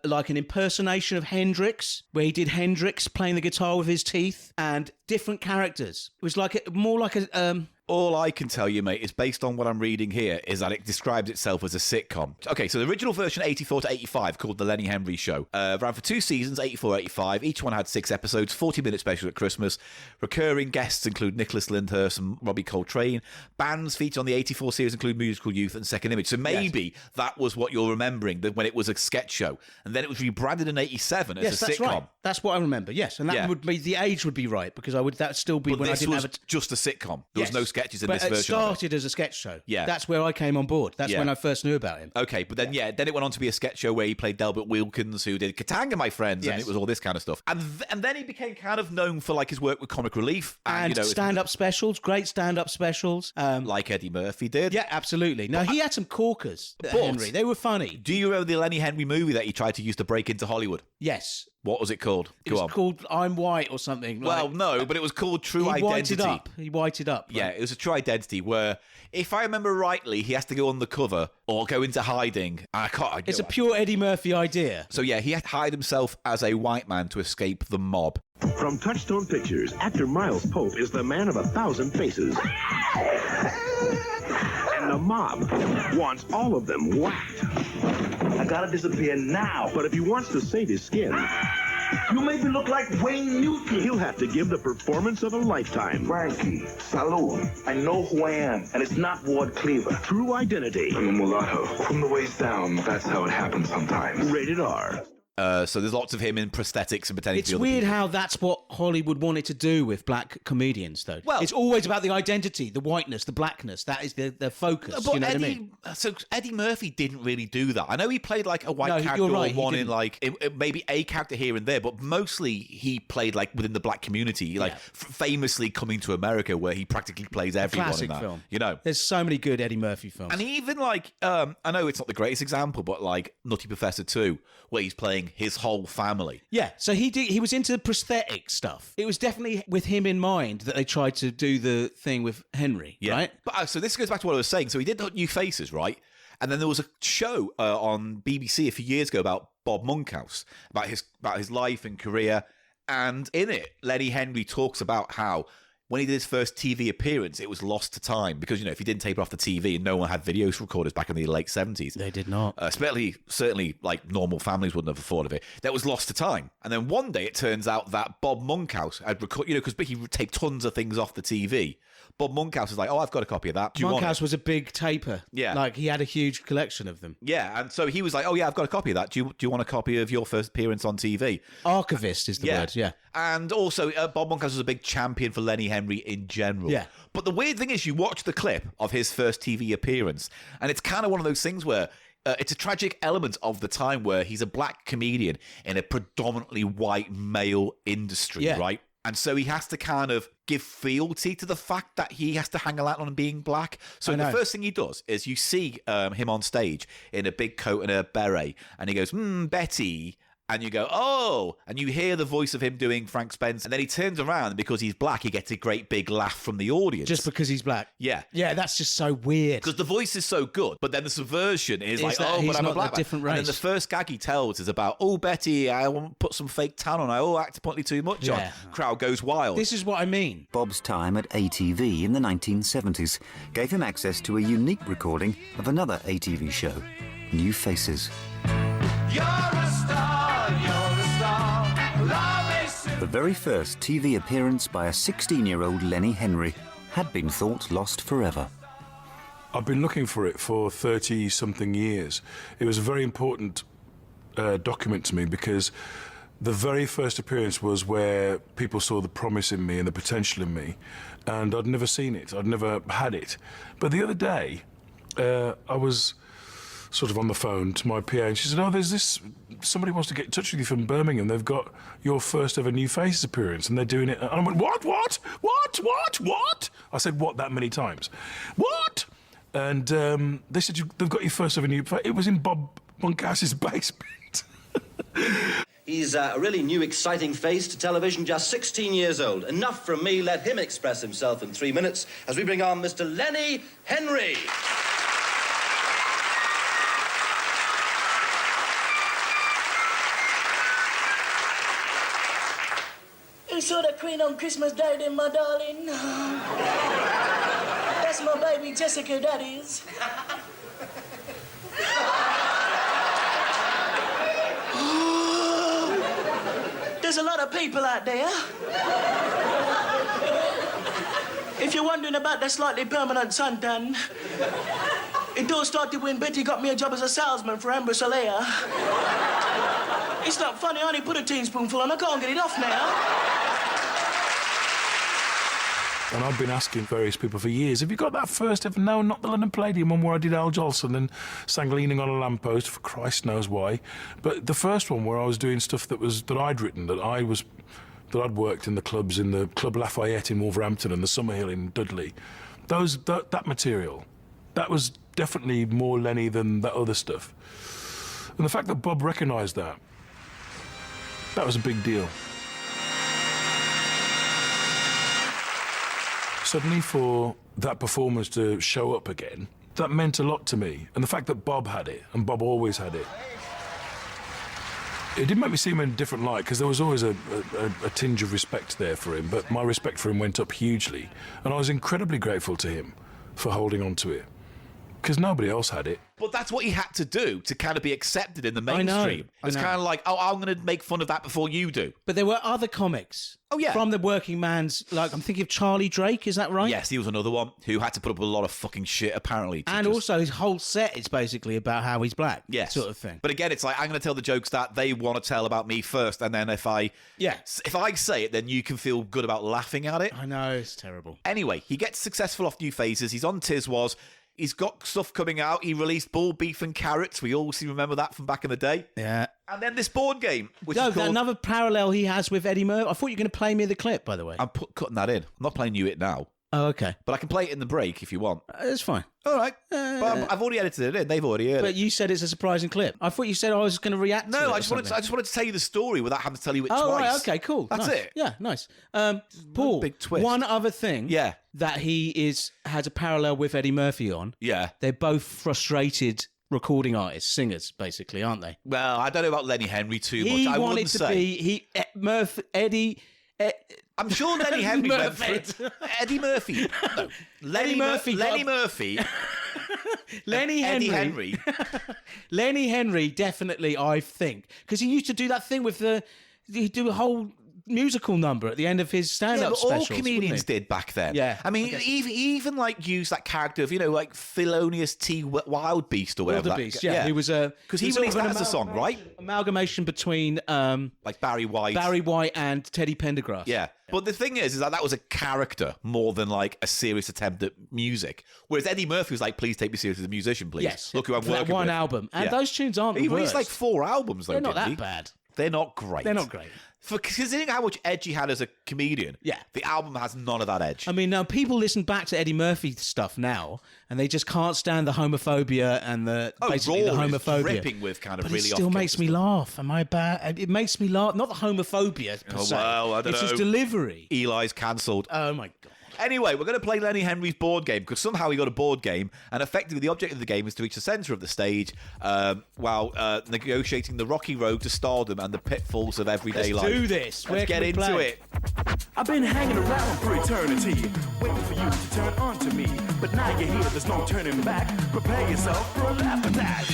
like an impersonation of Hendrix, where he did Hendrix playing the guitar with his teeth and different characters. It was like more like a All I can tell you, mate, is based on what I'm reading here, is that it describes itself as a sitcom. Okay, so the original version, 84 to 85, called The Lenny Henry Show, ran for 2 seasons, 84, 85. Each one had 6 episodes, 40-minute special at Christmas. Recurring guests include Nicholas Lyndhurst and Robbie Coltrane. Bands featured on the 84 series include Musical Youth and Second Image. So maybe that was what you're remembering, that when it was a sketch show. And then it was rebranded in 87 as a sitcom. That's right. That's what I remember, yes. And that would be, the age would be right, because that still be but when I this didn't was have it. Just a sitcom. There was no sketches in this version. But it started as a sketch show. Yeah. That's where I came on board. That's when I first knew about him. Okay, but then, then it went on to be a sketch show where he played Delbert Wilkins, who did Katanga, My Friends, and it was all this kind of stuff. And then he became kind of known for, like, his work with Comic Relief. And stand-up specials, great stand-up specials. Like Eddie Murphy did. Yeah, absolutely. Now, he had some corkers, Henry. They were funny. Do you remember the Lenny Henry movie that he tried to use to break into Hollywood? Yes. What was it called? It was called I'm White or something. Well, no, but it was called True Identity. He whited up. Yeah, it was a True Identity where, if I remember rightly, he has to go on the cover or go into hiding. It's a pure Eddie Murphy idea. So yeah, he had to hide himself as a white man to escape the mob. From Touchstone Pictures, actor Miles Pope is the man of 1,000 faces. And the mob wants all of them whacked. I gotta disappear now. But if he wants to save his skin, You make me look like Wayne Newton. he'll have to give the performance of a lifetime. Frankie, salud. I know who I am, and it's not Ward Cleaver. True Identity. I'm a mulatto. From the waist down, that's how it happens sometimes. Rated R. So there's lots of him in prosthetics and pretending to be It's other weird people. how that's what Hollywood wanted to do with black comedians, though. Well- it's always about the identity, the whiteness, the blackness. That is the focus. But You know Eddie, what I mean? So Eddie Murphy didn't really do that. I know he played like a white No, character you're or right, he one in didn't. like maybe a character here and there, but mostly he played like within the black community, like famously Coming to America, where he practically plays everyone Classic in that. film. You know. There's so many good Eddie Murphy films. And even like, I know it's not the greatest example, but like Nutty Professor 2, where he's playing his whole family. Yeah, so he was into prosthetic stuff. It was definitely with him in mind that they tried to do the thing with Henry, right? But so this goes back to what I was saying. So he did New Faces, right? And then there was a show on BBC a few years ago about Bob Monkhouse, about his life and career. And in it, Lenny Henry talks about how when he did his first TV appearance, it was lost to time because, you know, if he didn't tape it off the TV and no one had video recorders back in the late 70s. They did not. Certainly, like, normal families wouldn't have afforded it. That was lost to time. And then one day it turns out that Bob Monkhouse had recorded, you know, because he would take tons of things off the TV. Bob Monkhouse was like, oh, I've got a copy of that. Do you want it? Monkhouse was a big taper. Yeah. Like, he had a huge collection of them. Yeah, and so he was like, oh, yeah, I've got a copy of that. Do you want a copy of your first appearance on TV? Archivist is the word, yeah. And also, Bob Monkhouse was a big champion for Lenny Henry in general. Yeah. But the weird thing is, you watch the clip of his first TV appearance, and it's kind of one of those things where it's a tragic element of the time where he's a black comedian in a predominantly white male industry, right? And so he has to kind of give fealty to the fact that he has to hang a lot on being black. So the first thing he does is you see him on stage in a big coat and a beret, and he goes, Betty. And you go, oh, and you hear the voice of him doing Frank Spencer. And then he turns around, and because he's black, he gets a great big laugh from the audience. Just because he's black. Yeah. Yeah, that's just so weird. Because the voice is so good, but then the subversion is like, that oh, he's but I'm a not black a different man. And then race. the first gag he tells is about, oh, Betty, I want to put some fake tan on. I act apparently too much on. Crowd goes wild. This is what I mean. Bob's time at ATV in the 1970s gave him access to a unique recording of another ATV show, New Faces. You're a star, you're a star. Love is The very first TV appearance by a 16-year-old Lenny Henry had been thought lost forever. I've been looking for it for 30-something years. It was a very important document to me because the very first appearance was where people saw the promise in me and the potential in me, and I'd never seen it. I'd never had it. But the other day, I was sort of on the phone to my PA, and she said, oh, there's this, somebody wants to get in touch with you from Birmingham. They've got your first ever New Faces appearance, and they're doing it. And I went, what? I said, what, that many times? What? And they said, they've got your first ever New Faces. It was in Bob Monkhouse's basement. He's a really new, exciting face to television, just 16 years old. Enough from me. Let him express himself in 3 minutes as we bring on Mr. Lenny Henry. You saw the Queen on Christmas Day, then, my darling. That's my baby Jessica, that is. There's a lot of people out there. If you're wondering about that slightly permanent suntan, it all started when Betty got me a job as a salesman for Amber Solea. It's not funny, I only put a teaspoonful on, I can't get it off now. And I've been asking various people for years, have you got that first ever? No, not the London Palladium one where I did Al Jolson and sang Leaning on a Lamppost, for Christ knows why. But the first one where I was doing stuff that I'd written, that I'd worked in the clubs, in the Club Lafayette in Wolverhampton and the Summerhill in Dudley. That material, that was definitely more Lenny than that other stuff. And the fact that Bob recognised that was a big deal. Suddenly for that performance to show up again, that meant a lot to me. And the fact that Bob had it, and Bob always had it, it didn't make me see him in a different light, because there was always a tinge of respect there for him, but my respect for him went up hugely. And I was incredibly grateful to him for holding on to it, because nobody else had it. But that's what he had to do to kind of be accepted in the mainstream. I know. It's kind of like, oh, I'm going to make fun of that before you do. But there were other comics. Oh, yeah. From the working man's, like, I'm thinking of Charlie Drake, is that right? Yes, he was another one who had to put up with a lot of fucking shit, apparently. And also his whole set is basically about how he's black. Yes. Sort of thing. But again, it's like, I'm going to tell the jokes that they want to tell about me first, and then if I say it, then you can feel good about laughing at it. I know, it's terrible. Anyway, he gets successful off New Faces. He's on Tiswas. He's got stuff coming out. He released Bull Beef and Carrots. We all remember that from back in the day. Yeah. And then this board game, which is called... another parallel he has with Eddie Murphy. I thought you were going to play me the clip, by the way. I'm cutting that in. I'm not playing you it now. Oh, okay. But I can play it in the break if you want. It's fine. All right. But I've already edited it in. They've already heard it. But you said it's a surprising clip. I thought you said I was going to react to it. No, I just wanted to tell you the story without having to tell you it twice. Oh, right, okay, cool. That's nice. it. Yeah, nice. Paul, big twist. one other thing Yeah. that he has a parallel with Eddie Murphy on. Yeah. They're both frustrated recording artists, singers, basically, aren't they? Well, I don't know about Lenny Henry too much. He I wanted wouldn't to say. be Eddie. I'm sure Lenny Henry went Murphy. through... Eddie Murphy. No. Lenny Murphy. Lenny Murphy. Lenny Henry. Eddie Henry. Lenny Henry, definitely, I think. Because he used to do that thing with he'd do a whole musical number at the end of his stand-up specials. All comedians did back then. Yeah, I mean, he even like used that character of, like Thelonious T. Wildbeast or whatever. Wildebeest, yeah. He was a... Because he released that as a song, right? Amalgamation between... like Barry White. And Teddy Pendergrass. Yeah. But the thing is that was a character more than like a serious attempt at music. Whereas Eddie Murphy was like, please take me seriously as a musician, please. Yes. Look who I'm for that working one with. album. And those tunes aren't the He worst. released like 4 albums, though, They're not didn't that he? bad. They're not great. They're not great. For considering how much edge he had as a comedian, the album has none of that edge. I mean, now people listen back to Eddie Murphy stuff now, and they just can't stand the homophobia and basically the Raw is homophobia. dripping with kind of but really it still off-kilter makes me stuff. laugh. Am I bad? It makes me laugh. Not the homophobia per se. Well, I don't it's know. his delivery. Eli's cancelled. Oh my god. Anyway, we're going to play Lenny Henry's board game because somehow he got a board game, and effectively the object of the game is to reach the centre of the stage while negotiating the rocky road to stardom and the pitfalls of everyday life. Let's do this. Let's get into it. I've been hanging around for eternity, waiting for you to turn on to me. But now you're here, there's no turning back. Prepare yourself for a laugh attack.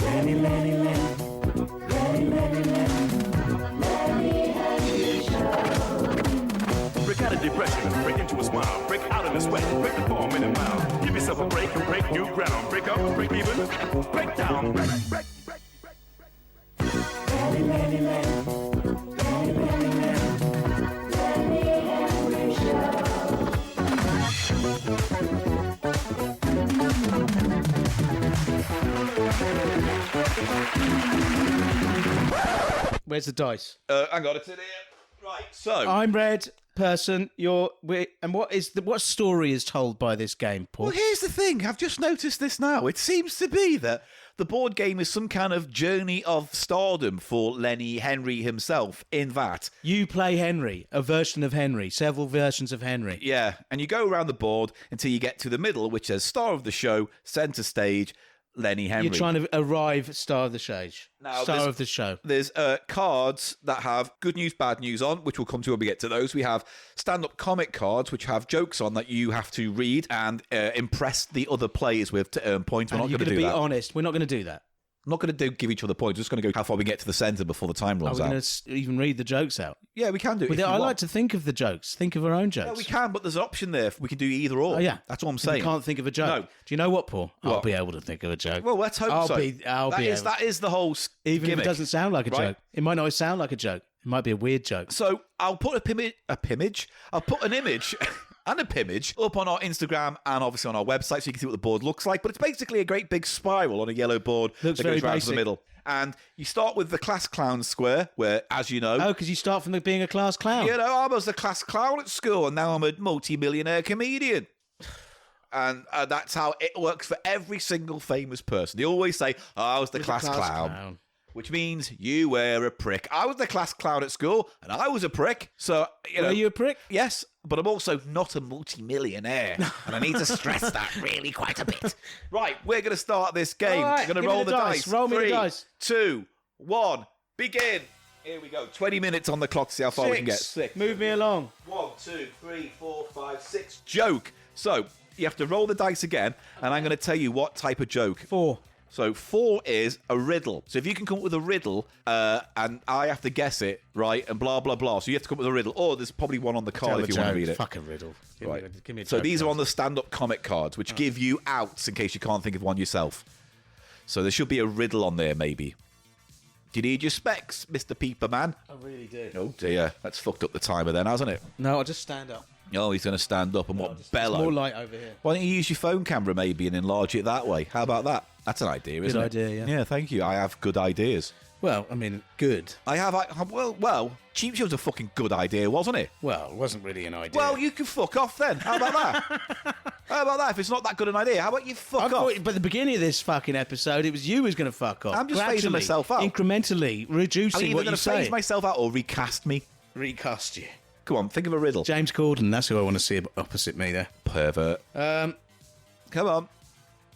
Lenny, Lenny, Lenny. Lenny, Lenny, Lenny. Lenny Henry Show. Break out of depression, break into a smile. Break out in a sweat, break the form in a mile. Give yourself a break and break new ground. Break up, break even, break down. Break. Lenny, Lenny, Lenny. Lenny, Lenny, Lenny. Lenny Henry Show. Where's the dice? I got it in here. Right, so I'm red person. And what story is told by this game, Paul? Well, here's the thing. I've just noticed this now. It seems to be that the board game is some kind of journey of stardom for Lenny Henry himself, in that. You play Henry, a version of Henry, several versions of Henry. Yeah, and you go around the board until you get to the middle, which says star of the show, centre stage, Lenny Henry. You're trying to arrive at star of the stage. Now, Star of the show. There's cards that have good news, bad news on, which we'll come to when we get to those. We have stand-up comic cards, which have jokes on that you have to read and impress the other players with to earn points. We're not going to do that. You're going to be honest. We're not going to do that. I'm not going to give each other points. We're just going to go how far we get to the centre before the time runs Are we out. going to even read the jokes out? Yeah, we can do it. Well, if you I want. like to think of the jokes. Think of our own jokes. Yeah, we can, but there's an option there. We can do either or. Oh, yeah. That's what I'm If saying. you can't think of a joke. No. Do you know what, Paul? I'll What? be able to think of a joke. Well, let's hope I'll so. be able. That is the whole Even gimmick. if it doesn't sound like a Right. joke. It might not sound like a joke. It might be a weird joke. So I'll put I'll put an image and a pimage up on our Instagram and obviously on our website so you can see what the board looks like. But it's basically a great big spiral on a yellow board Looks that very goes round to the basic. middle. And you start with the class clown square, where, as you know, Oh, because you start from being a class clown. you know, I was a class clown at school and now I'm a multi-millionaire comedian. And that's how it works for every single famous person. They always say, oh, I was the class clown. Which means you were a prick. I was the class clown at school, and I was a prick. So, Were you a prick? Yes, but I'm also not a multi-millionaire. And I need to stress that really quite a bit. Right, we're going to start this game. All right, we're going to give me roll the the dice. dice. Roll me the 3, dice. 2, 1, begin. Here we go. 20 minutes on the clock to see how far we can get. 6. Move me along. 1, 2, 3, 4, 5, 6. Joke. So, you have to roll the dice again, and I'm going to tell you what type of joke. 4. So 4 is a riddle. So if you can come up with a riddle, and I have to guess it, right, and blah, blah, blah. So you have to come up with a riddle. Or there's probably one on the card if you want to read it. Fuck a riddle. Give me a So joke these are first. on the stand-up comic cards, which give you outs in case you can't think of one yourself. So there should be a riddle on there, maybe. Do you need your specs, Mr. Peeper Man? I really do. Oh, dear. That's fucked up the timer then, hasn't it? No, I'll just stand up. Oh, he's going to stand up and bellow. It's more light over here. Why don't you use your phone camera maybe and enlarge it that way? How about that? That's an idea, isn't it? idea, yeah. Yeah, thank you. I have good ideas. Well, I mean, good. Well, Cheap Show's a fucking good idea, wasn't it? Well, it wasn't really an idea. Well, you can fuck off then. How about that? How about that? If it's not that good an idea, how about you fuck off? But at the beginning of this fucking episode, it was you who was going to fuck off. I'm just phasing Gradually, myself out. Incrementally reducing Are you either what going you to say. phase myself out or recast me? Recast you. Come on, think of a riddle. James Corden, that's who I want to see opposite me there. Pervert. Come on.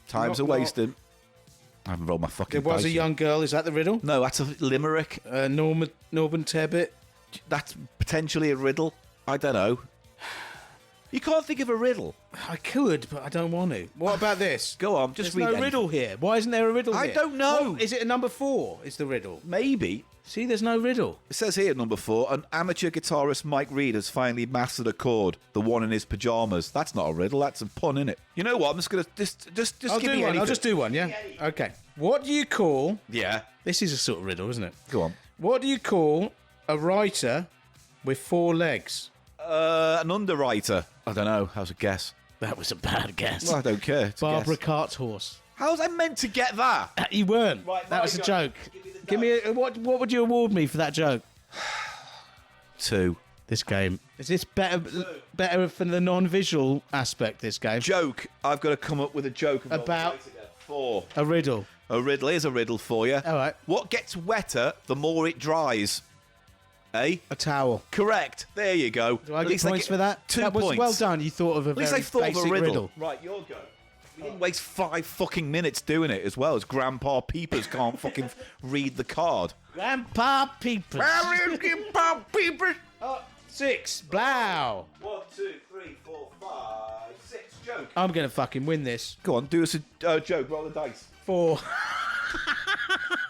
Time's a Not- wasting. I haven't rolled my fucking There was dice a yet. young girl, is that the riddle? No, that's a limerick. Norman Tebbit. That's potentially a riddle. I don't know. You can't think of a riddle. I could, but I don't want to. What about this? Go on, just There's read no anything. riddle here. Why isn't there a riddle I here? don't know. What, is it a number 4 is the riddle? Maybe. See, there's no riddle. It says here, number 4, an amateur guitarist Mike Reed has finally mastered a chord, the one in his pyjamas. That's not a riddle, that's a pun, innit? You know what, I'm just going to... Just I'll give do me one. anything. I'll just do one, yeah? Okay. What do you call... Yeah. This is a sort of riddle, isn't it? Go on. What do you call a writer with 4 legs? An underwriter. I don't know, how's a guess? That was a bad guess. Well, I don't care. It's a Barbara guess. Carthorse. How was I meant to get that? You weren't. Right, that my was a go. joke. Give me the Give me what would you award me for that joke? 2. This game. Is this better for the non-visual aspect, this game? Joke. I've got to come up with a joke. About- 4. A riddle. A riddle. Here's a riddle for you. All right. What gets wetter the more it dries? Eh? A towel. Correct. There you go. Do I get points for that? 2 that was points. well done. You thought of a At least very I thought of basic a riddle. riddle. Right, your go. We didn't waste 5 fucking minutes doing it as well as Grandpa Peepers can't fucking read the card. Grandpa Peepers. Grandpa Peepers. 6. Blow. 1, 2, 3, 4, 5, 6. Joke. I'm going to fucking win this. Go on, do us a joke. Roll the dice. 4.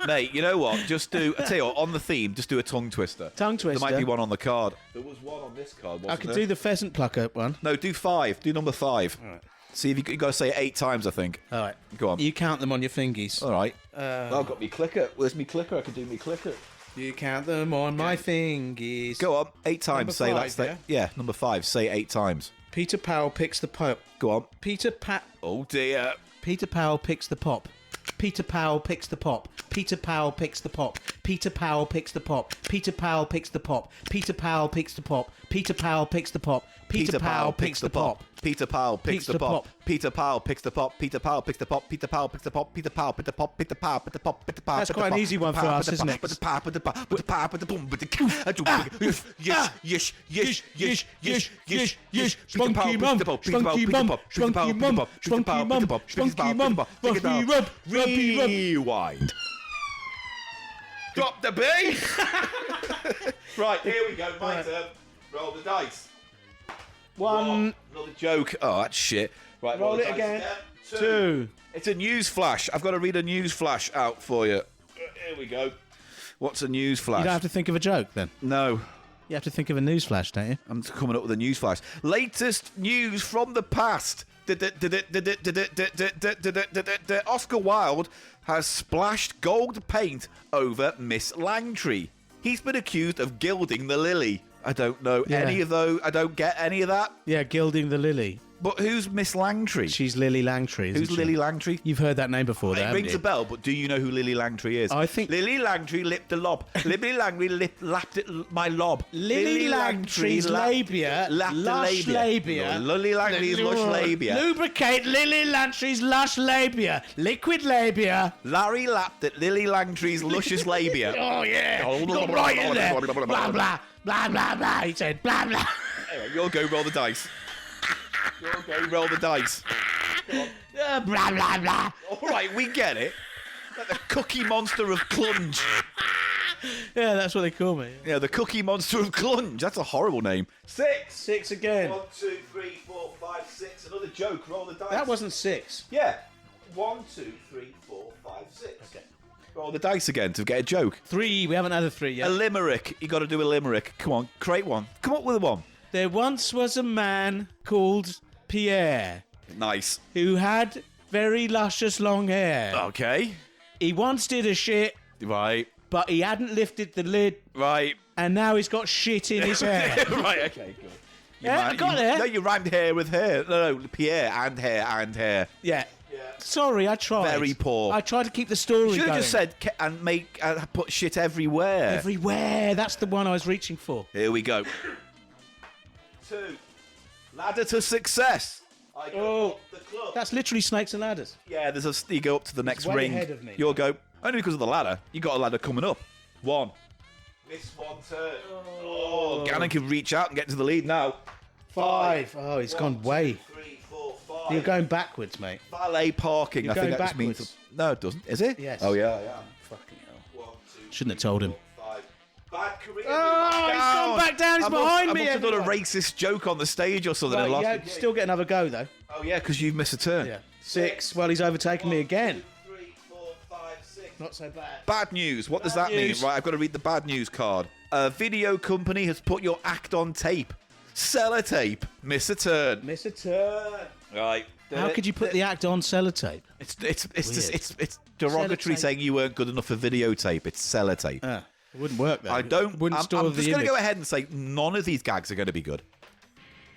Mate, you know what? Just do, I tell you what, on the theme, just do a tongue twister. Tongue twister. There might be one on the card. There was one on this card, wasn't I could there? do the pheasant plucker one. No, do 5. Do number 5. All right. See if you got to say it 8 times, I think. All right. Go on. You count them on your fingies. All right. I've got me clicker. Where's me clicker? I can do me clicker. You count them on my fingies. Go on. 8 times. Number Say 5, that's yeah, number 5. Say 8 times. Peter Powell picks the pop. Go on. Oh dear. Peter Powell picks the pop. Peter Powell picks the pop. Peter Powell picks the pop. Peter Powell picks the pop. Peter Powell picks the pop. Peter Powell picks the pop. Peter Powell picks the pop. Peter Powell picks the pop. Peter Powell picks the pop. Peter Powell picks the pop. Peter Powell picks the pop. Peter Powell picks the pop. Peter Powell picks the pop. Peter Powell picks the pop. Peter Powell. That's quite an easy one for us, isn't it? Spunky mum, spunky mum, spunky mum, spunky mum, spunky mum, rewind. Drop the beat. Right, here we go. My turn. Roll the dice. One. Another joke. Oh, that's shit. Right, Roll the it dice again. Two. It's a news flash. I've got to read a news flash out for you. Here we go. What's a news flash? You don't have to think of a joke then. No. You have to think of a news flash, don't you? I'm coming up with a news flash. Latest news from the past. Oscar Wilde has splashed gold paint over Miss Langtry. He's been accused of gilding the lily. I don't know any of those. I don't get any of that. Yeah, gilding the lily. But who's Miss Langtry? She's Lily Langtry. Who's Lily Langtry? You've heard that name before, though, It rings a bell, but do you know who Lily Langtry is? I think Lily Langtry lipped the lob. Lily Langtry lapped it my lob. Lily Langtry's labia, lush labia. Lily Langtry's lush labia. Lubricate Lily Langtry's lush labia. Liquid labia. Larry lapped at Lily Langtry's luscious labia. Oh, yeah. Got right in there. Blah, blah, blah, blah, blah. He said, blah, blah. Anyway, you'll go roll the dice. You'll go roll the dice. Blah, blah, blah. All right, we get it. Like the Cookie Monster of Clunge. Yeah, that's what they call me. Yeah, the Cookie Monster of Clunge. That's a horrible name. 6. 6 again. 1, 2, 3, 4, 5, 6. Another joke. Roll the dice. That wasn't 6. Yeah. 1, 2, 3, 4, 5, 6. Okay. Roll the dice again to get a joke. 3. We haven't had a 3 yet. A limerick. You got to do a limerick. Come on, create one. Come up with one. There once was a man called Pierre Nice. who had very luscious long hair. Okay. He once did a shit, Right. but he hadn't lifted the lid, Right. and now he's got shit in his hair. Right. Okay. Good. Yeah, got there. No, you rhymed hair with hair. No, Pierre and hair and hair. Yeah. Sorry, I tried. Very poor. I tried to keep the story You should going. have just said and put shit everywhere. Everywhere. That's the one I was reaching for. Here we go. 2. Ladder to success. I go up the club. That's literally Snakes and Ladders. Yeah, you go up to the next way ring. ahead of me. You'll go only because of the ladder. You got a ladder coming up. 1. Miss one turn. Oh, Gannon can reach out and get to the lead now. 5. Oh, he's gone way. 2, 3, 4, 5. You're going backwards, mate. Valet parking. You're I think going that just means. backwards. No, it doesn't. Is it? Yes. Oh yeah. Fucking hell. 1, 2, Shouldn't have told him. 4, 5. Bad career. Oh, he's gone back down. He's behind me. I must have done a racist joke on the stage or something and Right, lost. yeah, still get another go, though. Oh yeah, because you've missed a turn. Yeah. 6. Well, he's overtaken me again. 2, 3, 4, 5, 6. Not so bad. Bad news. What does Bad that news. mean? Right, I've got to read the bad news card. A video company has put your act on tape. Sellotape. Miss a turn. Miss a turn. Right. How could you put the act on sellotape? It's derogatory Sellotape. saying you weren't good enough for videotape. It's sellotape. It wouldn't work, though. I don't. Wouldn't I'm store just the going to image. go ahead and say none of these gags are going to be good.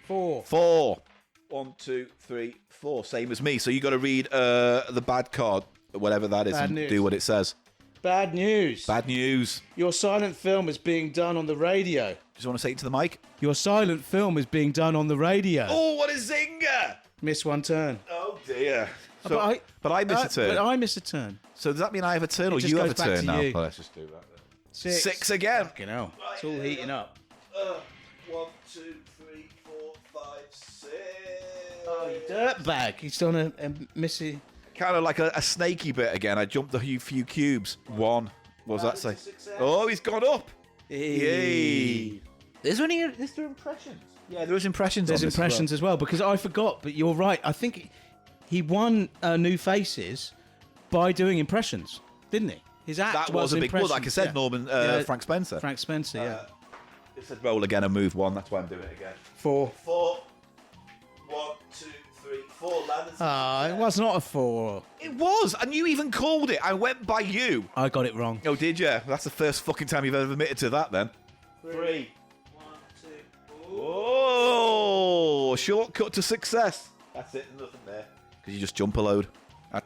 4. 4. 1, 2, 3, 4. Same as me. So you got to read the bad card, whatever that is, Bad and news. do what it says. Bad news. Bad news. Your silent film is being done on the radio. Just want to say it to the mic. Your silent film is being done on the radio. Oh, what a zinger! Miss one turn. Oh dear. So, But I miss a turn. But I miss a turn. So does that mean I have a turn or It just you have a goes back turn to now? you. Well, let's just do that then. 6. 6 again. Fucking hell. It's all heating up. 1, 2, 3, 4, 5, 6. Oh, you dirtbag. He's done a missy. Kind of like a snaky bit again. I jumped a few cubes. 1. What does that say? Oh, he's gone up. Yay. Is there impressions? Yeah, there is impressions. There's on this impressions as well, because I forgot, but you're right. I think he won New Faces by doing impressions, didn't he? His act That was a big. Well, like I said, yeah. Norman, Yeah. Frank Spencer. Frank Spencer, yeah. It said roll again and move 1. That's why I'm doing it again. 4. 4. 1, 2, 3, 4. Ladders. It was not a 4. It was, and you even called it. I went by you. I got it wrong. Oh, did you? That's the first fucking time you've ever admitted to that, then. 3. 1, 2. Oh, shortcut to success. That's it. Nothing there. Because you just jump a load.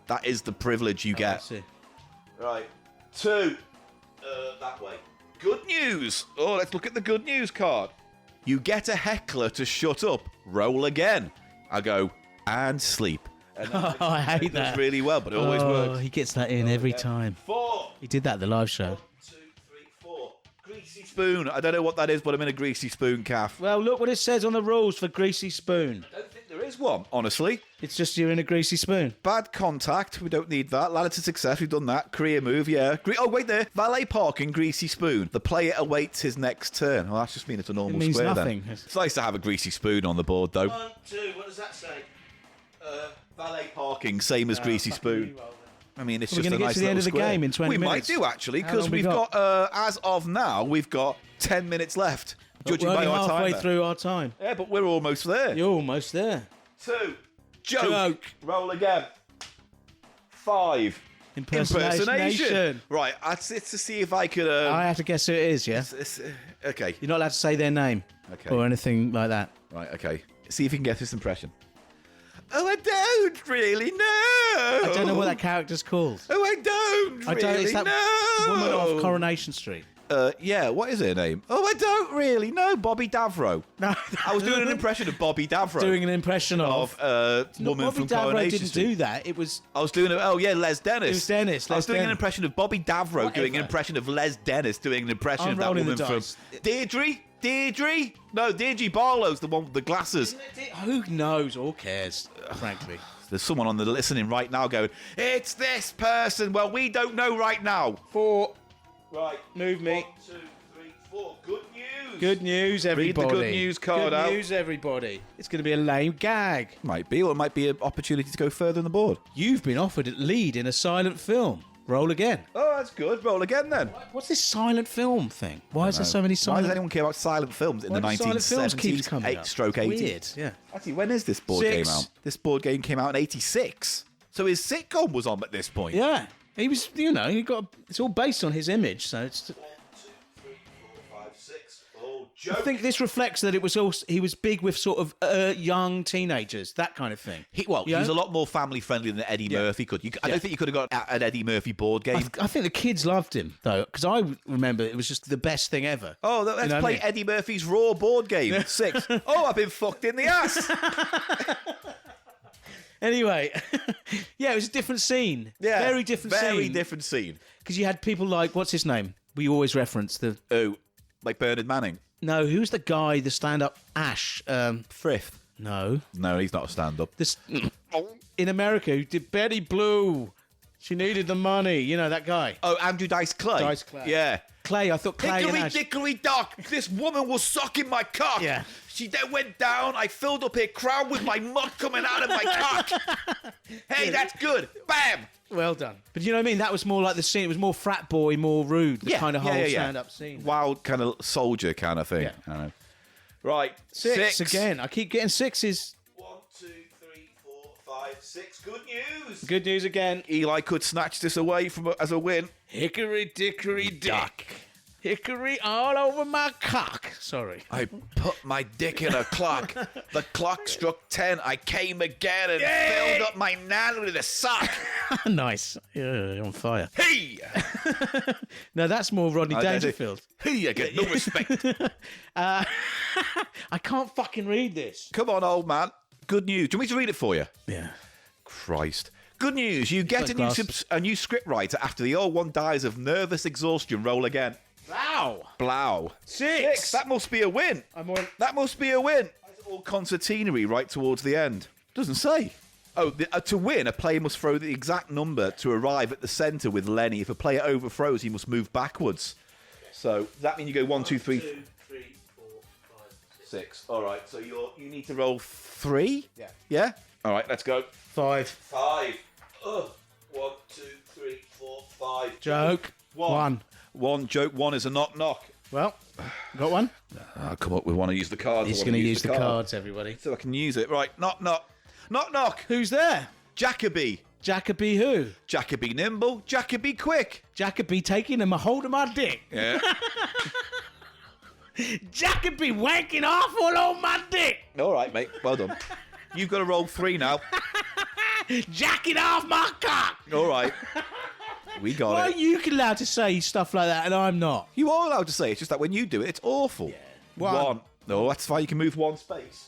That is the privilege you I get. see. Right. 2. That way. Good news. Oh, let's look at the good news card. You get a heckler to shut up. Roll again. I go, and sleep. And then I hate it does that. really well, but it always works. He gets that in every time. 4. He did that at the live show. 1, 2, 3, 4. Greasy spoon. I don't know what that is, but I'm in a greasy spoon, calf. Well, look what it says on the rules for greasy spoon. I don't think there is one, honestly. It's just you're in a greasy spoon. Bad contact. We don't need that. Ladder to success. We've done that. Career move. Yeah. Oh, wait there. Valet parking. Greasy spoon. The player awaits his next turn. Well, that's just mean it's a normal It means square nothing. then. It's nice to have a greasy spoon on the board, though. 1, 2. What does that say? Valet parking. Same as greasy spoon. I mean, it's We're just gonna a get nice to the end little of the square. game in 20 we minutes. might do, actually, How because long we we've got? got, as of now, we've got 10 minutes left. Judging We're by only our halfway timer. through our time. Yeah, but we're almost there. You're almost there. 2. Joke. Roll again. 5. Impersonation. Right, it's to see if I could... I have to guess who it is, yeah? Okay. You're not allowed to say their name. Okay. Or anything like that. Right, okay. See if you can get this impression. Oh, I don't really know. I don't know what that character's called. Oh, I don't really It's that know. woman off Coronation Street. Yeah, what is her name? Oh, I don't really know. Bobby Davro. No. I was doing an impression of Bobby Davro. Doing an impression of... woman Bobby from Davro Coronation didn't Street. do that. It was... I was doing Les Dennis. It was Dennis. I was Les doing an Dennis. impression of Bobby Davro, doing an Whatever. impression of Les Dennis, doing an impression I'm of that rolling the woman from dice. Deirdre? No, Deirdre Barlow's the one with the glasses. Who knows or cares, frankly. There's someone on the listening right now going, it's this person. Well, we don't know right now. 4. Right. Move me. 1, 2, 3, 4. Good news. Good news, everybody. Read the good news card out. Good news, everybody. It's going to be a lame gag. Might be, or it might be an opportunity to go further on the board. You've been offered a lead in a silent film. Roll again. Oh, that's good. Roll again then. What's this silent film thing? Why is there so many Why silent... does anyone care about silent films in Why the do silent films keep 1970s, coming up? 8/80s? Weird, yeah. Actually, when is this board 6. game out? This board game came out in 86. So his sitcom was on at this point. Yeah. He was, it's all based on his image, so it's... 1, 2, 3, 4, 5, 6. Oh, I think this reflects that he was big with sort of young teenagers, that kind of thing. He was a lot more family friendly than Eddie Murphy could. I don't think you could have got an Eddie Murphy board game. I think the kids loved him, though, because I remember it was just the best thing ever. Oh, let's You know what play I mean? Eddie Murphy's Raw board game. 6. Oh, I've been fucked in the ass. Anyway, yeah, it was a different scene. Yeah, Very different scene. Very different scene. Because you had people like, what's his name? We always reference the... Oh, like Bernard Manning. No, who's the guy, the stand-up Ash? Frith. No. No, he's not a stand-up. This in America, who did Betty Blue. She needed the money. You know, that guy. Oh, Andrew Dice Clay. Dice Clay. Yeah. Clay, I thought Clay and Hickory Ash. dickory dock, this woman was sucking my cock. Yeah. She then went down, I filled up her crown with my muck coming out of my cock. Hey, that's good. Bam! Well done. But you know what I mean? That was more like the scene. It was more frat boy, more rude. The kind of whole yeah. stand-up scene. Wild kind of soldier kind of thing. Yeah. I know. Right. 6 again. I keep getting 6s. 1, 2, 3, 4, 5, 6. Good news. Good news again. Eli could snatch this away from as a win. Hickory dickory dick. Hickory all over my cock. Sorry. I put my dick in a clock. The clock struck 10. I came again and filled up my nan with a sock. Nice. Yeah, you're on fire. Hey! No, that's more Rodney Dangerfield. Hey, I get no respect. I can't fucking read this. Come on, old man. Good news. Do you want me to read it for you? Yeah. Christ. Good news. You get a new script writer after the old one dies of nervous exhaustion. Roll again. Wow. Blow. 6. That must be a win. That must be a win. That's all concertinery right towards the end. Doesn't say. Oh, to win, a player must throw the exact number to arrive at the centre with Lenny. If a player overthrows, he must move backwards. So, does that mean you go 1, 2, 3, 2, 3, 4, 5, 6. All right, so you need to roll 3? Yeah. Yeah? All right, let's go. 5. 5. 1, 2, 3, 4, 5. Joke. 1. 1 joke. 1 is a knock. Well, got one? I'll come up with one. I use the cards. He's going to use the cards, everybody. So I can use it. Right, knock. Who's there? Jacoby. Jacoby who? Jacoby nimble. Jacoby quick. Jacoby taking him a hold of my dick. Yeah. Jacoby wanking off all over my dick. All right, mate. Well done. You've got to roll 3 now. Jacking off my cock. All right. We got Why it. are you allowed to say stuff like that and I'm not? You are allowed to say it. It's just that when you do it, it's awful. Yeah. 1. No, that's fine. You can move 1 space.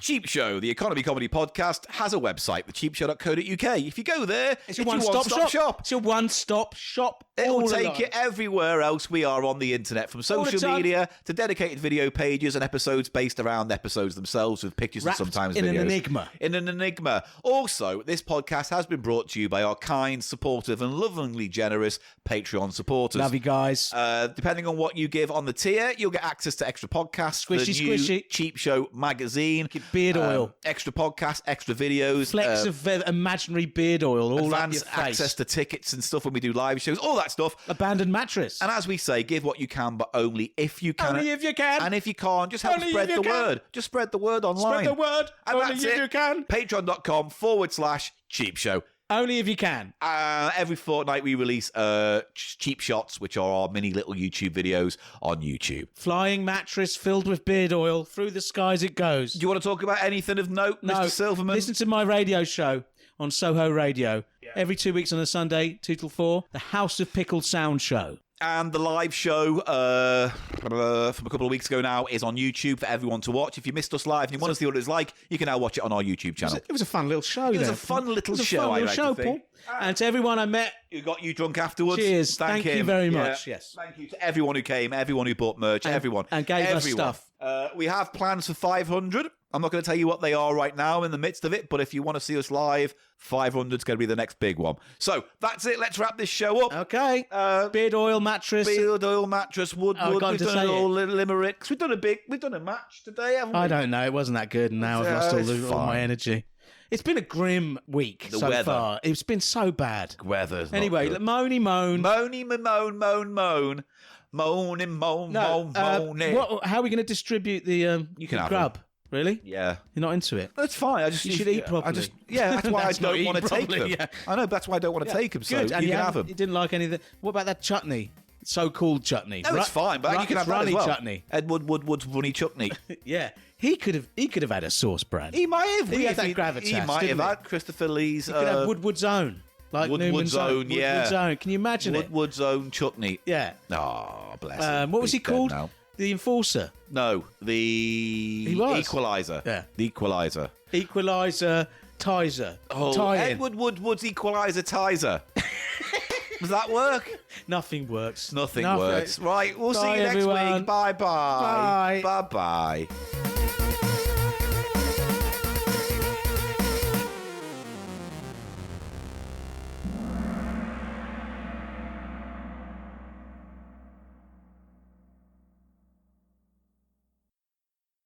Cheap Show, the economy comedy podcast, has a website, thecheapshow.co.uk. If you go there, It's your one-stop shop. It's your one-stop shop. It'll all take along. you everywhere else we are on the internet, from All the social time. media to dedicated video pages and episodes based around episodes themselves with pictures Wrapped and sometimes in videos. an enigma. In an enigma. Also, this podcast has been brought to you by our kind, supportive and lovingly generous Patreon supporters. Love you guys. Depending on what you give on the tier, you'll get access to extra podcasts, Squishy, the new squishy. Cheap Show magazine, beard oil. extra podcasts, extra videos, Flecks of imaginary beard oil all up your advanced face. access to tickets and stuff when we do live shows, all that stuff. Abandoned mattress. And as we say, give what you can, but only if you can. Only if you can. And if you can't, just help Only spread if the you can. word. Just spread the word online. Spread the word. And Only that's if it. you can. Patreon.com/Cheap Show. Only if you can. Every fortnight we release cheap shots, which are our mini little YouTube videos on YouTube. Flying mattress filled with beard oil. Through the skies it goes. Do you want to talk about anything of note, No. Mr. Silverman? Listen to my radio show on Soho Radio. Every 2 weeks on a Sunday, 2 till 4. The House of Pickle Sound Show. And the live show from a couple of weeks ago now is on YouTube for everyone to watch. If you missed us live and you want to see what it's like, you can now watch it on our YouTube channel. It was a fun little show. It was a fun little show, I like to think. Paul. And to everyone I met, Who got you drunk afterwards. cheers. Thank you him. very Yeah. much. Yes. Thank you to everyone who came, everyone who bought merch, everyone. and gave us stuff. We have plans for 500. I'm not going to tell you what they are right now in the midst of it, but if you want to see us live, 500's going to be the next big one. So that's it. Let's wrap this show up. Okay. Beard oil mattress. Beard oil mattress, wood. got We've to done say all little limericks. We've done a match today, haven't we? I don't know. It wasn't that good, and now I've lost it's all my fine. energy. It's been a grim week The so weather. far. It's been so bad. Weather's not Anyway, good. moany moan. Moany, moan, moan, moan. Moaning, moan, moan, moaning. How are we going to distribute the You can the have grub? Really? Yeah. You're not into it? That's fine. You should eat properly. That's why That's I not don't eating want to take properly, them. yeah. I know, that's why I don't want to take them. So Good. And you can haven't- have them. You didn't like any of the... What about that chutney? So-called chutney. No, it's fine, but you can have that as runny well. chutney. Edward Woodward's runny chutney. Yeah. He could have had a sauce brand. He might have. He had that gravitas, He might didn't have he? had Christopher Lee's. He could have Woodward's Own. Like Woodward's Newman's Own, yeah. Woodward's Own. Can you imagine it? Woodward's own chutney. Yeah. Oh, bless him. What was he He's dead called? now. The Enforcer. No, the was. Equalizer. Yeah. The Equalizer. Equalizer. Tizer. Oh, Tie-in. Edward Woodward's Equalizer Tizer. Does that work? Nothing works. Nothing works. Right, we'll see Bye, you next everyone. week. Bye-bye. Bye. Bye-bye.